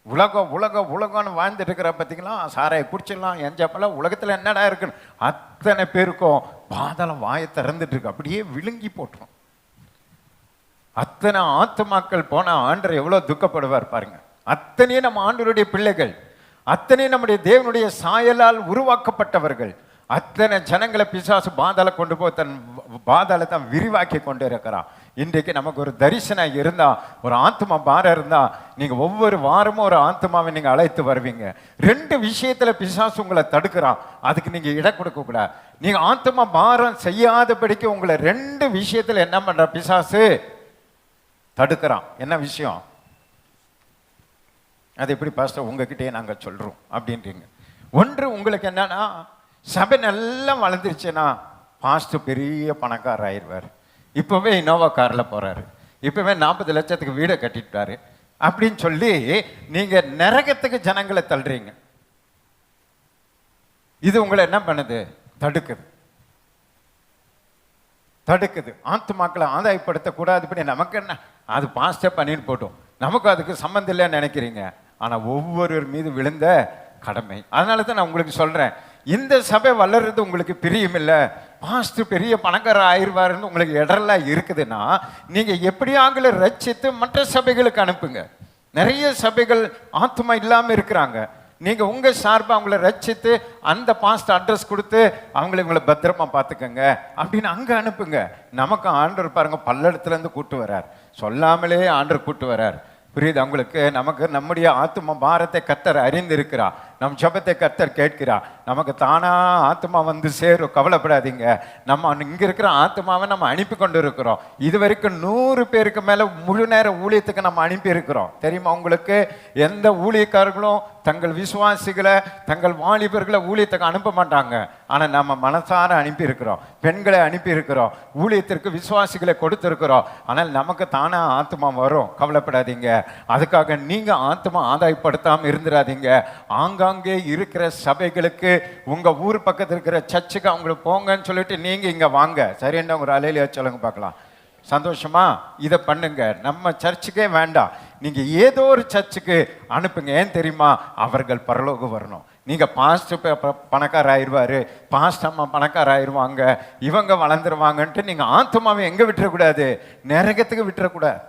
உலகம்னு வாழ்ந்துட்டு இருக்கிற பார்த்தீங்களா, சாரையை குடிச்சிடலாம், என்ஜாப்பெல்லாம் உலகத்தில் என்னடா இருக்குன்னு அத்தனை பேருக்கும் பாதாளம் வாயை திறந்துட்டு இருக்கு. அப்படியே விழுங்கி போட்டுரும். அத்தனை ஆத்துமாக்கள் போன ஆண்டவர் எவ்வளவு துக்கப்படுவார் பாருங்க. அத்தனையே நம்ம ஆண்டவருடைய பிள்ளைகள், அத்தனை நம்முடைய தேவனுடைய சாயலால் உருவாக்கப்பட்டவர்கள். அத்தனை ஜனங்களை பிசாசு பாதாள கொண்டு போய் தன் பாதாளத்தை விரிவாக்கி கொண்டு இருக்கிறான். இன்றைக்கு நமக்கு ஒரு தரிசனம் இருந்தா, ஒரு ஆத்மா பாரம் இருந்தா, நீங்க ஒவ்வொரு வாரமும் ஒரு ஆத்மாவை நீங்க அழைத்து வருவீங்க. 2 விஷயத்துல பிசாசு உங்களை தடுக்கிறான். அதுக்கு நீங்க இடம் கொடுக்க கூடாது. நீங்க ஆத்மா பாரம் செய்யாதபடிக்கு உங்களை 2 விஷயத்துல என்ன பண்ற பிசாசு தடுக்கிறான். என்ன விஷயம்? அது எப்படி பாஸ்டர் உங்ககிட்டயே நாங்க சொல்றோம் அப்படின்றீங்க. ஒன்று, உங்களுக்கு என்னன்னா, சபை நல்லா வளர்ந்துருச்சுன்னா பாஸ்டர் பெரிய பணக்காரர் ஆயிடுவார். இப்போவே இனோவா காரில் போகிறாரு, இப்போவே 40 லட்சத்துக்கு வீடை கட்டிட்டாரு அப்படின்னு சொல்லி நீங்கள் நரகத்துக்கு ஜனங்களை தள்ளுறீங்க. இது உங்களை என்ன பண்ணுது? தடுக்குது. ஆத்துமாக்களை ஆதாயப்படுத்தக்கூடாது. இப்படி நமக்கு என்ன, அது பாஸ்டர் பண்ணிட்டு போட்டோம், நமக்கு அதுக்கு சம்மந்தம் இல்லைன்னு நினைக்கிறீங்க. ஆனால் ஒவ்வொருவர் மீது விழுந்த கடமை. அதனால தான் நான் உங்களுக்கு சொல்கிறேன், இந்த சபை வளர்றது உங்களுக்கு பிரியம் இல்லை, பாஸ்டர் பெரிய பணக்காரர் ஆயிடுவாருன்னு உங்களுக்கு இடரெல்லாம் இருக்குதுன்னா, நீங்கள் எப்படியாங்கள ரட்சித்து மற்ற சபைகளுக்கு அனுப்புங்க. நிறைய சபைகள் ஆத்மா இல்லாமல் இருக்கிறாங்க. நீங்கள் உங்கள் சார்பாக அவங்கள ரட்சித்து அந்த பாஸ்டர் அட்ரஸ் கொடுத்து உங்களை பத்திரமா பார்த்துக்கங்க அப்படின்னு அங்கே அனுப்புங்க. நமக்கு ஆண்டவர் பாருங்க பல்லடத்துலேருந்து கூட்டு வர்றார், சொல்லாமலே ஆண்டவர் கூட்டு வர்றார். புரியுது உங்களுக்கு? நமக்கு நம்முடைய ஆத்மா பாரத்தை கர்த்தர் அறிந்திருக்கிறா, நம் ஜெபத்தை கர்த்தர் கேட்கிறா. நமக்கு தானா ஆத்மா வந்து சேரும், கவலைப்படாதீங்க. நம்ம இங்க இருக்கிற ஆத்மாவை நம்ம அனுப்பி கொண்டு இருக்கிறோம். இது வரைக்கும் 100 பேருக்கு மேல முழு நேர ஊழியத்துக்கு நம்ம அனுப்பி இருக்கிறோம். தெரியுமா உங்களுக்கு? எந்த ஊழியக்காரர்களும் தங்கள் விசுவாசிகளை, தங்கள் வாலிபர்களை ஊழியத்துக்கு அனுப்ப மாட்டாங்க. ஆனா நம்ம மனசார அனுப்பி இருக்கிறோம், பெண்களை அனுப்பி இருக்கிறோம், ஊழியத்திற்கு விசுவாசிகளை கொடுத்திருக்கிறோம். ஆனால் நமக்கு தானா ஆத்மா வரும், கவலைப்படாதீங்க. அதுக்காக நீங்க ஆத்மா ஆதாயப்படுத்தாம இருந்துடாதீங்க. ஆங்காங்கே இருக்கிற சபைகளுக்கு, உங்க ஊர் பக்கத்தில் இருக்கிற சர்ச்சுக்கு அவங்களுக்கு போங்கன்னு சொல்லிட்டு நீங்க இங்க வாங்க. சரியா? ஒரு அலையில சொல்லுங்க பார்க்கலாம். சந்தோஷமா? இதை பண்ணுங்க. நம்ம சர்ச்சுக்கே வேண்டாம், நீங்க ஏதோ ஒரு சர்ச்சுக்கு அனுப்புங்க. ஏன் தெரியுமா? அவர்கள் பரலோகம் வரணும். நீங்க பாஸ்டர் பணக்கார ஆயிடுவாரு, பாஸ்ட் அம்மா பணக்கார ஆயிடுவாங்க, இவங்க வளர்ந்துருவாங்கன்ட்டு நீங்க ஆத்மாவை எங்க விட்டுறக்கூடாது? நரகத்துக்கு விட்டுறக்கூடாது.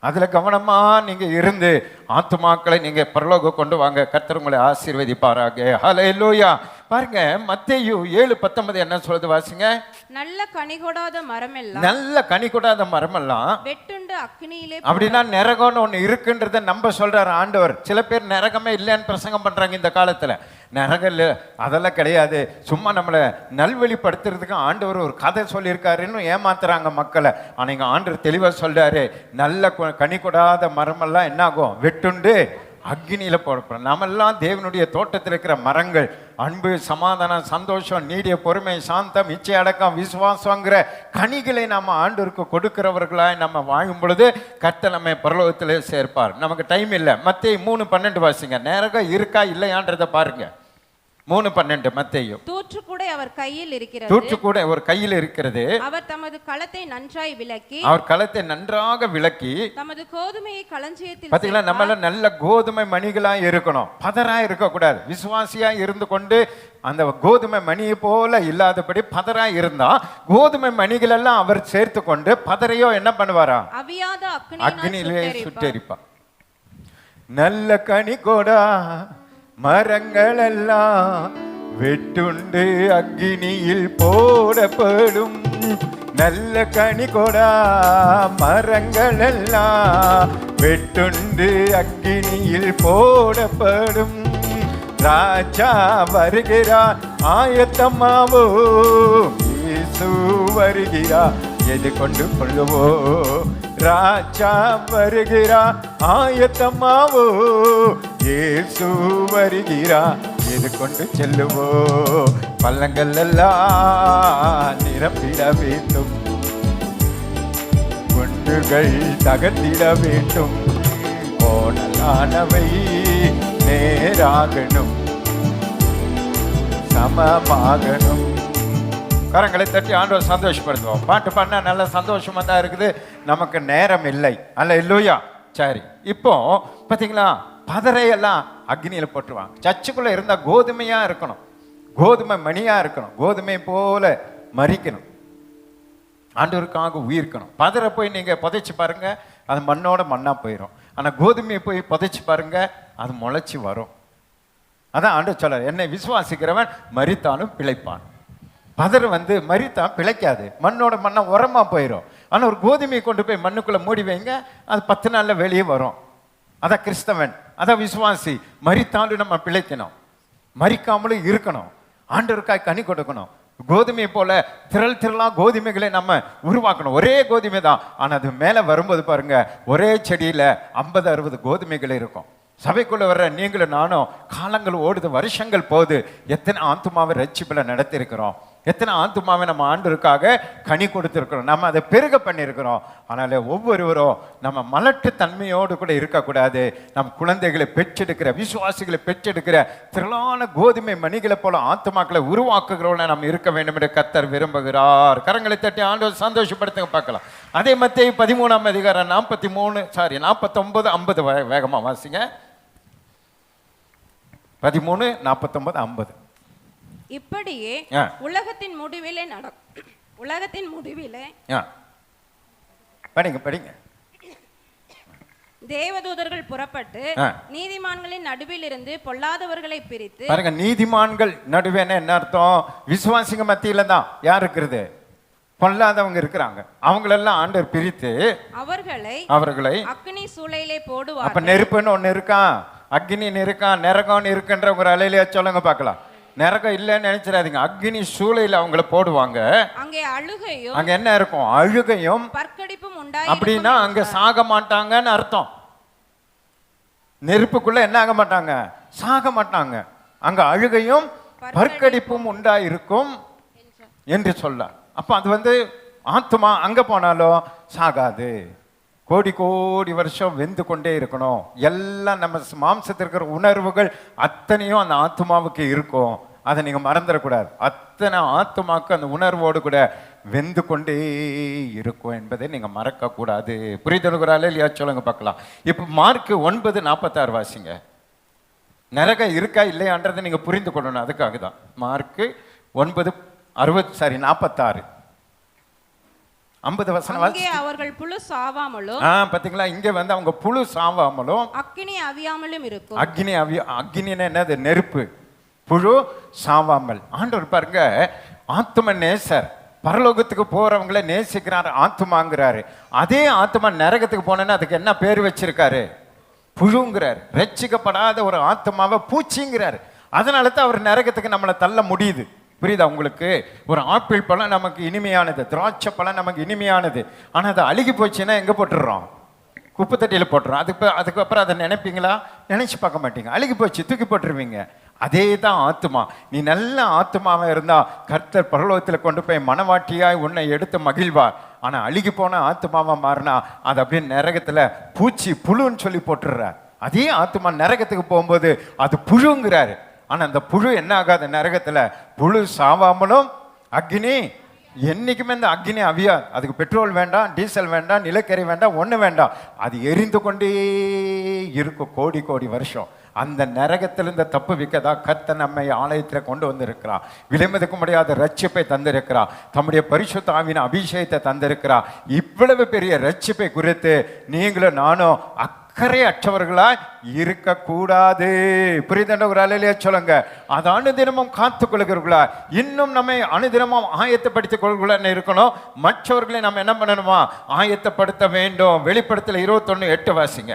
அதுல கவனமா நீங்க இருந்து ஆத்துமாக்களை நீங்க பரலோகம் கொண்டு வாங்க. கர்த்தர் உங்களை ஆசீர்வதிப்பாராக. ஹல்லேலூயா. பாருங்க, மத்தேயு 7:19 என்ன சொல்லுது வாசிங்க. நல்ல கனி கொடாத மரமெல்லாம், நல்ல கனி கொடாத மரமெல்லாம் வெட்டுண்டு அக்கினியிலே. அப்படின்னா நரகம்னு ஒண்ணு இருக்குன்றத நம்ப சொல்றாரு ஆண்டவர். சில பேர் நரகமே இல்லைன்னு பிரசங்கம் பண்றாங்க இந்த காலத்துல. நரகம் இல்லை, அதெல்லாம் கிடையாது, சும்மா நம்மளை நல்வழிப்படுத்துறதுக்கு ஆண்டவர் ஒரு கதை சொல்லியிருக்காருன்னு ஏமாத்துறாங்க மக்களை. ஆனால் இங்கே ஆண்டவர் தெளிவாக சொல்றாரு, நல்ல கனி கொடாத மரமெல்லாம் என்னாகும்? வெட்டுண்டு அக்னியில போடப்படும். நாமெல்லாம் தேவனுடைய தோட்டத்தில் இருக்கிற மரங்கள். அன்பு, சமாதானம், சந்தோஷம், நீடிய பொறுமை, சாந்தம், இச்சை அடக்கம், விசுவாசங்கிற கனிகளை நம்ம ஆண்டவருக்கு கொடுக்கிறவர்களாய் நம்ம வாழும் பொழுது கர்த்தர் நம்ம பரலோகத்திலே சேர்ப்பார். நமக்கு டைம் இல்லை. மத்தேயு 3:12 வாசிங்க. நரகம் இருக்கா இல்லையான்றதை பாருங்க. 3:12 மத்தேயு. தூற்றுக்கூடை அவர் கையில் இருக்கிறது, தூற்றுக்கூடை ஒரு கையில் இருக்கிறது. அவர் தமது களத்தை நன்றாய் விலக்கி, அவர் களத்தை நன்றாக விலக்கி தமது கோதுமையை களஞ்சியத்தில். பாத்தீங்களா? நம்மள நல்ல கோதுமை மணிகளா இருக்கணும், பதரா இருக்கக்கூடாது. விசுவாசியா இருந்து கொண்டு அந்த கோதுமை மணியை போல இல்லாதபடி பதரா இருந்தா கோதுமை மணிகள் எல்லாம் அவர் சேர்த்து கொண்டு பதரையோ என்ன பண்ணுவாரா? அவியாத அக்னியிலே சுட்டெரிப்பா. நல்ல கனி கொடா மரங்களெல்லாம் வெட்டுண்டு அக்கினியில் போடப்படும். நல்ல கனி கொடா மரங்கள் எல்லாம் வெட்டுண்டு அக்கினியில் போடப்படும். ராஜா வருகிறார் ஆயத்தமாவோ, இயேசு வருகிறார் எது கொண்டு கொள்ளுவோ. ராஜா வருகிறார் ஆயத்தமாவோ, இயேசு வருகிறார் எது கொண்டு செல்லுவோ. பள்ளங்கள் எல்லாம் நிரப்பிட வேண்டும், குண்டுகள் தகர்த்திட வேண்டும். கோணலானவை நேராகணும், சமமாகணும். கரங்களை தட்டி ஆண்டவர் சந்தோஷப்படுத்துவோம். பாட்டு பாடினா நல்ல சந்தோஷமா தான் இருக்குது, நமக்கு நேரம் இல்லை. அல்ல இல்லையா? சரி, இப்போ பார்த்தீங்களா, பதரையெல்லாம் அக்னியில் போட்டுருவாங்க. சர்ச்சுக்குள்ள இருந்தால் கோதுமையா இருக்கணும், கோதுமை மணியா இருக்கணும், கோதுமை போல மறிக்கணும், ஆண்டவருக்காக உயிர்க்கணும். பதரை போய் நீங்க புதைச்சி பாருங்க, அது மண்ணோட மண்ணா போயிடும். ஆனால் கோதுமையை போய் புதைச்சி பாருங்க, அது முளைச்சி வரும். அதான் ஆண்டவர் சொல்றார், என்னை விசுவாசிக்கிறவன் மரித்தாலும் பிழைப்பான். பதர் மரித்தா பிழைக்காது, மண்ணோட மண்ணா உரமா போயிடும். ஆனால் ஒரு கோதுமையை கொண்டு போய் மண்ணுக்குள்ள மூடி வைங்க, அது 10 நாள்ல வெளியே வரும். அதான் கிறிஸ்தவன், அதான் விசுவாசி. மரித்தாலும் நம்ம பிழைக்கணும், மரிக்காமலும் இருக்கணும், ஆண்டவருக்காய் கனி கொடுக்கணும். கோதுமை போல திரள் திரளா கோதுமைகளை நம்ம உருவாக்கணும். ஒரே கோதுமை தான், ஆனால் அது மேலே வரும்போது பாருங்க, ஒரே செடியில் 50-60 கோதுமைகள் இருக்கும். சபைக்குள்ள வர்ற நீங்களும் நானும் காலங்கள் ஓடுது, வருஷங்கள் போகுது. எத்தனை ஆத்துமாவை ரட்சிப்பில் நடத்திருக்கிறோம், எத்தனை ஆத்துமாவை நம்ம ஆண்டவருக்காக கனி கொடுத்துருக்கிறோம், நம்ம அதை பெருக பண்ணியிருக்கிறோம். ஆனால் ஒவ்வொருவரும் நம்ம மலட்டு தன்மையோடு கூட இருக்கக்கூடாது. நம் குழந்தைகளை பெற்றெடுக்கிற, விசுவாசிகளை பெற்றெடுக்கிற திரளான கோதுமை மணிகளை போல ஆத்துமாக்களை உருவாக்குகிறவங்கள நம்ம இருக்க வேண்டும் என்று கர்த்தர் விரும்புகிறார். கரங்களை தட்டி ஆண்டவர் சந்தோஷப்படுத்துங்க பார்க்கலாம். அதே மத்தேயு 13ஆம் அதிகாரம் 49, 50 வேகமா வாசிங்க. 13, 49, 50. இப்படியே உலகத்தின் முடிவிலே உலகத்தின் முடிவிலே படிங்க. தேவதூதர்கள் புறப்பட்டு நீதிமான்களின் நடுவில் இருந்து பொல்லாதவர்களை பிரித்து பாருங்க. நீதிமான்கள் நடுவே என்ன அர்த்தம்? விசுவாசிங்க மத்தியில தான் யார் இருக்கிறது? பொல்லாதவங்க இருக்கிறாங்க. அவங்களெல்லாம் ஆண்டவர் பிரித்து அவர்களை அக்னி சூளையிலே போடுவார். அப்ப நெருப்புன்னு ஒண்ணு இருக்கான், அக்னின்னு இருக்கான், நரகம்னு இருக்குன்ற ஒரு அலையில சொல்லுங்க பார்க்கலாம். நரகம் இல்லைன்னு நினைச்சிடாதீங்க, அக்னி சூளையில அவங்கள போடுவாங்க. அங்க என்ன இருக்கும்? அழுகையும் பற்கடிப்பும் அப்படின்னா அங்க சாக மாட்டாங்கன்னு அர்த்தம். நெருப்புக்குள்ள என்ன ஆக மாட்டாங்க? சாக மாட்டாங்க. அங்க அழுகையும் பற்கடிப்பும் உண்டாயிருக்கும் என்று சொல்ல. அப்ப அது ஆத்மா அங்க போனாலும் சாகாது. கோடி கோடி வருஷம் வெந்து கொண்டே இருக்கணும். எல்லாம் நம்ம மாம்சத்தில் இருக்கிற உணர்வுகள் அத்தனையும் அந்த ஆத்மாவுக்கு இருக்கும். அதை நீங்க மறந்துடக்கூடாது. அத்தனை ஆத்மாவுக்கு அந்த உணர்வோடு கூட வெந்து கொண்டே இருக்கும் என்பதை நீங்க மறக்க கூடாது. புரிதலுகிறாலே இல்லையா? சொல்லுங்க பார்க்கலாம். இப்ப மார்க் 9:46 வாசிங்க. நரகம் இருக்கா இல்லையான்றதை நீங்க புரிந்து கொள்ளணும். அதுக்காக தான் மார்க் 9:46 50 வசனம். அவர்கள் புழு சாவாமலும் பாத்தீங்களா, இங்க அவங்க புழு சாவாமலும் அக்கினி அவியாமலும் இருக்கும். அக்னின்னா என்னது? நெருப்பு. புழு சாவாமல். ஆண்டவர் பாருங்க, ஆத்தும நேசர். பரலோகத்துக்கு போறவங்களை நேசிக்கிறார், ஆத்துமாங்கிறாரு. அதே ஆத்துமா நரகத்துக்கு போனேன்னா அதுக்கு என்ன பேர் வச்சிருக்காரு? புழுங்கிறார். ரட்சிக்கப்படாத ஒரு ஆத்மாவை பூச்சிங்கிறார். அதனால தான் அவர் நரகத்துக்கு நம்மளை தள்ள முடியுது. புரியுதா உங்களுக்கு? ஒரு ஆப்பிள் பழம் நமக்கு இனிமையானது, திராட்சை பழம் நமக்கு இனிமையானது. ஆனால் அது அழுகி போச்சுன்னா எங்கே போட்டுடுறோம்? குப்பை தட்டியில் போட்டுறோம். அதுக்கப்புறம் அதை நினைப்பீங்களா? நினைச்சு பார்க்க மாட்டீங்க. அழுகி போச்சு தூக்கி போட்டுருவீங்க. அதே தான் ஆத்மா. நீ நல்ல ஆத்மாவை இருந்தா கர்த்தர் பரலோகத்தில் கொண்டு போய் மனவாட்டியாய் உன்னை எடுத்து மகிழ்வார். ஆனால் அழுகி போன ஆத்மாவை மாறினா அது அப்படியே நரகத்தில் பூச்சி புழுன்னு சொல்லி போட்டுடுறார். அதே ஆத்மா நரகத்துக்கு போகும்போது அது புழுங்கிறாரு. ஆனா அந்த புழு என்ன ஆகாது? நரகத்துல புழு சாவாமலும் அக்னி என்னைக்குமே இந்த அக்னி அவியா. அதுக்கு பெட்ரோல் வேண்டாம், டீசல் வேண்டாம், நிலக்கரி வேண்டாம், ஒண்ணு வேண்டாம். அது எரிந்து கொண்டே இருக்கும் கோடி கோடி வருஷம். அந்த நரகத்திலிருந்து தப்பு வைக்கதா கர்த்தர் நம்மை ஆலயத்தில் கொண்டு வந்திருக்கிறார். விலைமதிக்க முடியாத ரட்சிப்பை தந்திருக்கிறார். தம்முடைய பரிசுத்த ஆவியின் அபிஷேகத்தை தந்திருக்கிறார். இவ்வளவு பெரிய ரட்சிப்பை குறித்து நீங்களும் நானும் அக்கறை அற்றவர்களா இருக்கக்கூடாது. புரியுதுன்ற ஒரு அலையிலே சொல்லுங்க. அது அனுதினமும் காத்து கொள்கிறவர்களா, இன்னும் நம்ம அனுதினமும் ஆயத்தப்படுத்திக் கொள்கிறவர்களா இருக்கணும். மற்றவர்களை நம்ம என்ன பண்ணணுமா, ஆயத்தப்படுத்த வேண்டும். வெளிப்படுத்தல் 21:8 வாசிங்க.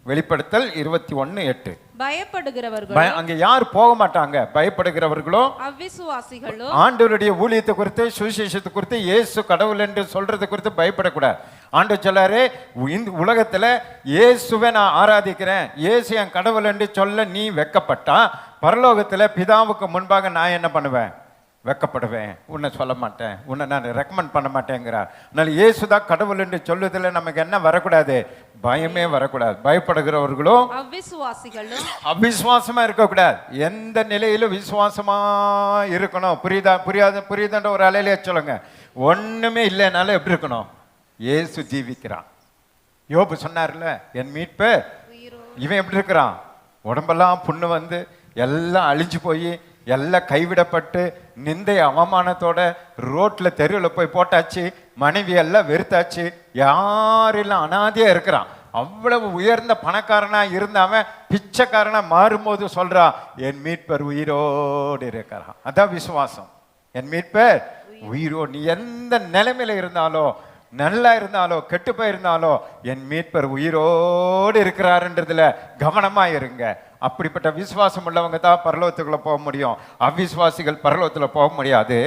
வெளிப்படுத்தல் 21:8. பயப்படுகிறவர்கள் அங்க யார் போக மாட்டாங்க? பயப்படுகிறவர்களோ அவிசுவாசிகளோ ஆண்டவருடைய ஊழியத்தை குறித்து, சுவிசேஷத்தை குறித்து, இயேசு கடவுள் என்று சொல்றது குறித்து பயப்படக்கூடாது. ஆண்டவர் சொல்லாரு, இந்த உலகத்துல இயேசுவை நான் ஆராதிக்கிறேன், இயேசு என் கடவுள் என்று சொல்ல நீ வெக்கப்பட்டா, பரலோகத்துல பிதாவுக்கு முன்பாக நான் என்ன பண்ணுவேன்? வெக்கப்படுவேன். உன்னை சொல்ல மாட்டேன், உன்னை நான் ரெக்கமெண்ட் பண்ண மாட்டேங்கிறார். அதனால இயேசுதான் கடவுள் என்று சொல்லுவதில் நமக்கு என்ன வரக்கூடாது? பயமே வரக்கூடாது. பயப்படுகிறவர்களோ அவிசுவாசிகளும் அவிசுவாசமா இருக்கக்கூடாது. எந்த நிலையிலும் விசுவாசமா இருக்கணும். புரியுதுன்ற ஒரு அலையிலே சொல்லுங்க. ஒண்ணுமே இல்லைனாலும் எப்படி இருக்கணும்? இயேசு ஜீவிக்கிறான். யோபு சொன்னார்ல, என் மீட்பு இவன் எப்படி இருக்கிறான்? உடம்பெல்லாம் புண்ணு வந்து எல்லாம் அழிஞ்சு போய் எல்லாம் கைவிடப்பட்டு நிந்தை அவமானத்தோட ரோட்ல தெருவில் போய் போட்டாச்சு, மனைவி எல்லாம் வெறுத்தாச்சு, யாரெல்லாம் அனாதையா இருக்கிறான். அவ்வளவு உயர்ந்த பணக்காரனா இருந்தாம பிச்சைக்காரனா மாறும்போது சொல்றான், என் மீட்பர் உயிரோடு இருக்கிறான். அதான் விசுவாசம். என் மீட்பர் உயிரோடு. நீ எந்த நிலைமையில இருந்தாலோ, நல்லா இருந்தாலோ கெட்டு போயிருந்தாலோ, என் மீட்பர் உயிரோடு இருக்கிறாருன்றதுல கவனமா இருங்க. அப்படிப்பட்ட விசுவாசம் உள்ளவங்க தான் பரலோகத்துக்குள்ள போக முடியும். அவிசுவாசிகள் பரலோகத்துல போக முடியாது.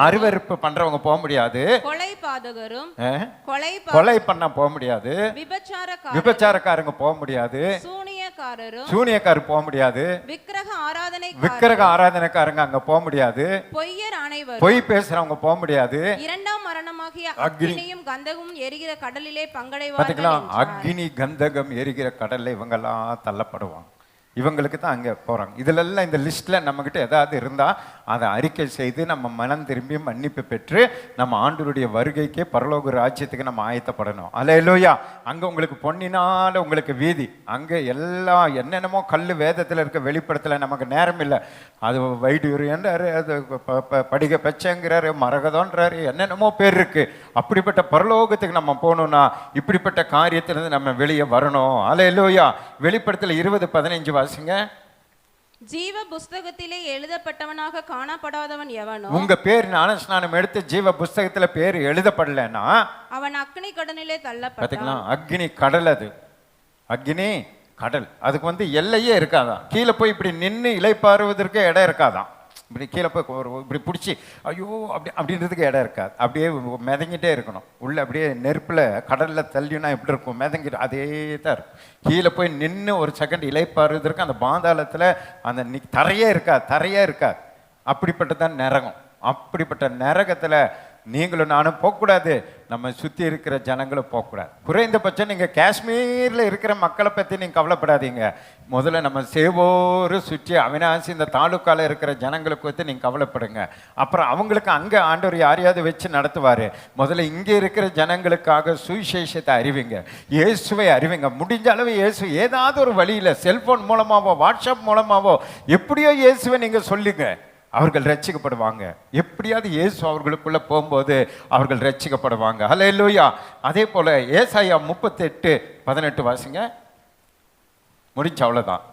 அருவருப்பு பண்றவங்க போக முடியாது. கொலை பண்ண போக முடியாது. விபச்சாரக்காரங்க போக முடியாது. சூனியக்காரர் போக முடியாது. விக்கிரக ஆராதனைக்காரங்க அங்க போக முடியாது. பொய் பேசுறவங்க போக முடியாது. இரண்டாம் மரணமாகிய அக்னியும் கந்தகமும் எரிகிற கடலிலே பங்கடைவார்கள். அக்னி கந்தகம் எரிகிற கடல்ல இவங்கெல்லாம் தள்ளப்படுவாங்க. இவங்களுக்கு தான் அங்கே போகிறாங்க. இதிலெல்லாம் இந்த லிஸ்ட்டில் நம்மக்கிட்ட ஏதாவது இருந்தால் அதை அறிக்கை செய்து நம்ம மனம் திரும்பி மன்னிப்பு பெற்று நம்ம ஆண்டவருடைய வருகைக்கே பரலோக ராஜ்யத்துக்கு நம்ம ஆயத்தப்படணும். அல்லேலூயா. அங்கே உங்களுக்கு பொன்னினால உங்களுக்கு வீதி, அங்கே எல்லாம் என்னென்னமோ கல் வேதத்தில் இருக்க வெளிப்படத்தில் நமக்கு நேரம் இல்லை. அது வைடூரியன்றாரு, அது படிக பெச்சங்கிறாரு, மரகதோன்றாரு, என்னென்னமோ பேர் இருக்கு. அப்படிப்பட்ட பரலோகத்துக்கு நம்ம போகணும்னா இப்படிப்பட்ட காரியத்திலிருந்து நம்ம வெளியே வரணும். அல்லேலூயா. வெளிப்படத்தில் 20:15 வாசிங்க. ஜீவ புஸ்தகத்திலே எழுதப்பட்டவனாக காணப்படாதவன் எவனோ, உங்க பேர் ஞானஸ்நானம் எடுத்து ஜீவ புஸ்தகத்துல பேர் எழுதப்படலைன்னா அவன் அக்னி கடலிலே தள்ளப்பட்டான். பாத்தீங்களா? அக்னி கடல். அது அக்னி கடல். அதுக்கு எல்லையே இருக்காதான். கீழே போய் இப்படி நின்று இலைப்பாறுவதற்கு இடம் இருக்காதான். இப்படி கீழே போய் இப்படி பிடிச்சி ஐயோ அப்படின்றதுக்கு இடம் இருக்காது. அப்படியே மிதங்கிட்டே இருக்கணும். உள்ள அப்படியே நெருப்பில் கடலில் தள்ளினா எப்படி இருக்கும்? மிதங்கிட்டு அதே தான் இருக்கும். கீழே போய் நின்று ஒரு செகண்ட் இலைப்பாறுவதற்கு அந்த பாதாளத்தில் அந்த தரையே இருக்காது. அப்படிப்பட்டதான் நரகம். அப்படிப்பட்ட நரகத்தில் நீங்களும் நானும் போகக்கூடாது. நம்ம சுற்றி இருக்கிற ஜனங்களும் போகக்கூடாது. குறைந்தபட்சம் நீங்கள் காஷ்மீரில் இருக்கிற மக்களை பற்றி நீங்கள் கவலைப்படாதீங்க. முதல்ல நம்ம சேவோரு சுற்றி அவினாசி இந்த தாலுக்காவில் இருக்கிற ஜனங்களுக்கு பற்றி நீங்கள் கவலைப்படுங்க. அப்புறம் அவங்களுக்கு அங்கே ஆண்டவர் யாரையாவது வச்சு நடத்துவார். முதல்ல இங்கே இருக்கிற ஜனங்களுக்காக சுவிசேஷத்தை அறிவிங்க, இயேசுவை அறிவிங்க. முடிஞ்ச அளவு இயேசு ஏதாவது ஒரு வழியில் செல்ஃபோன் மூலமாவோ வாட்ஸ்அப் மூலமாவோ எப்படியோ இயேசுவை நீங்கள் சொல்லுங்க. அவர்கள் ரட்சிக்கப்படுவாங்க. எப்படியாவது இயேசு அவர்களுக்குள்ள போகும்போது அவர்கள் ரட்சிக்கப்படுவாங்க. அல்லேலூயா. அதே போல ஏசாயா 38:18 வாசிங்க. முடிஞ்ச அவ்வளவுதான்.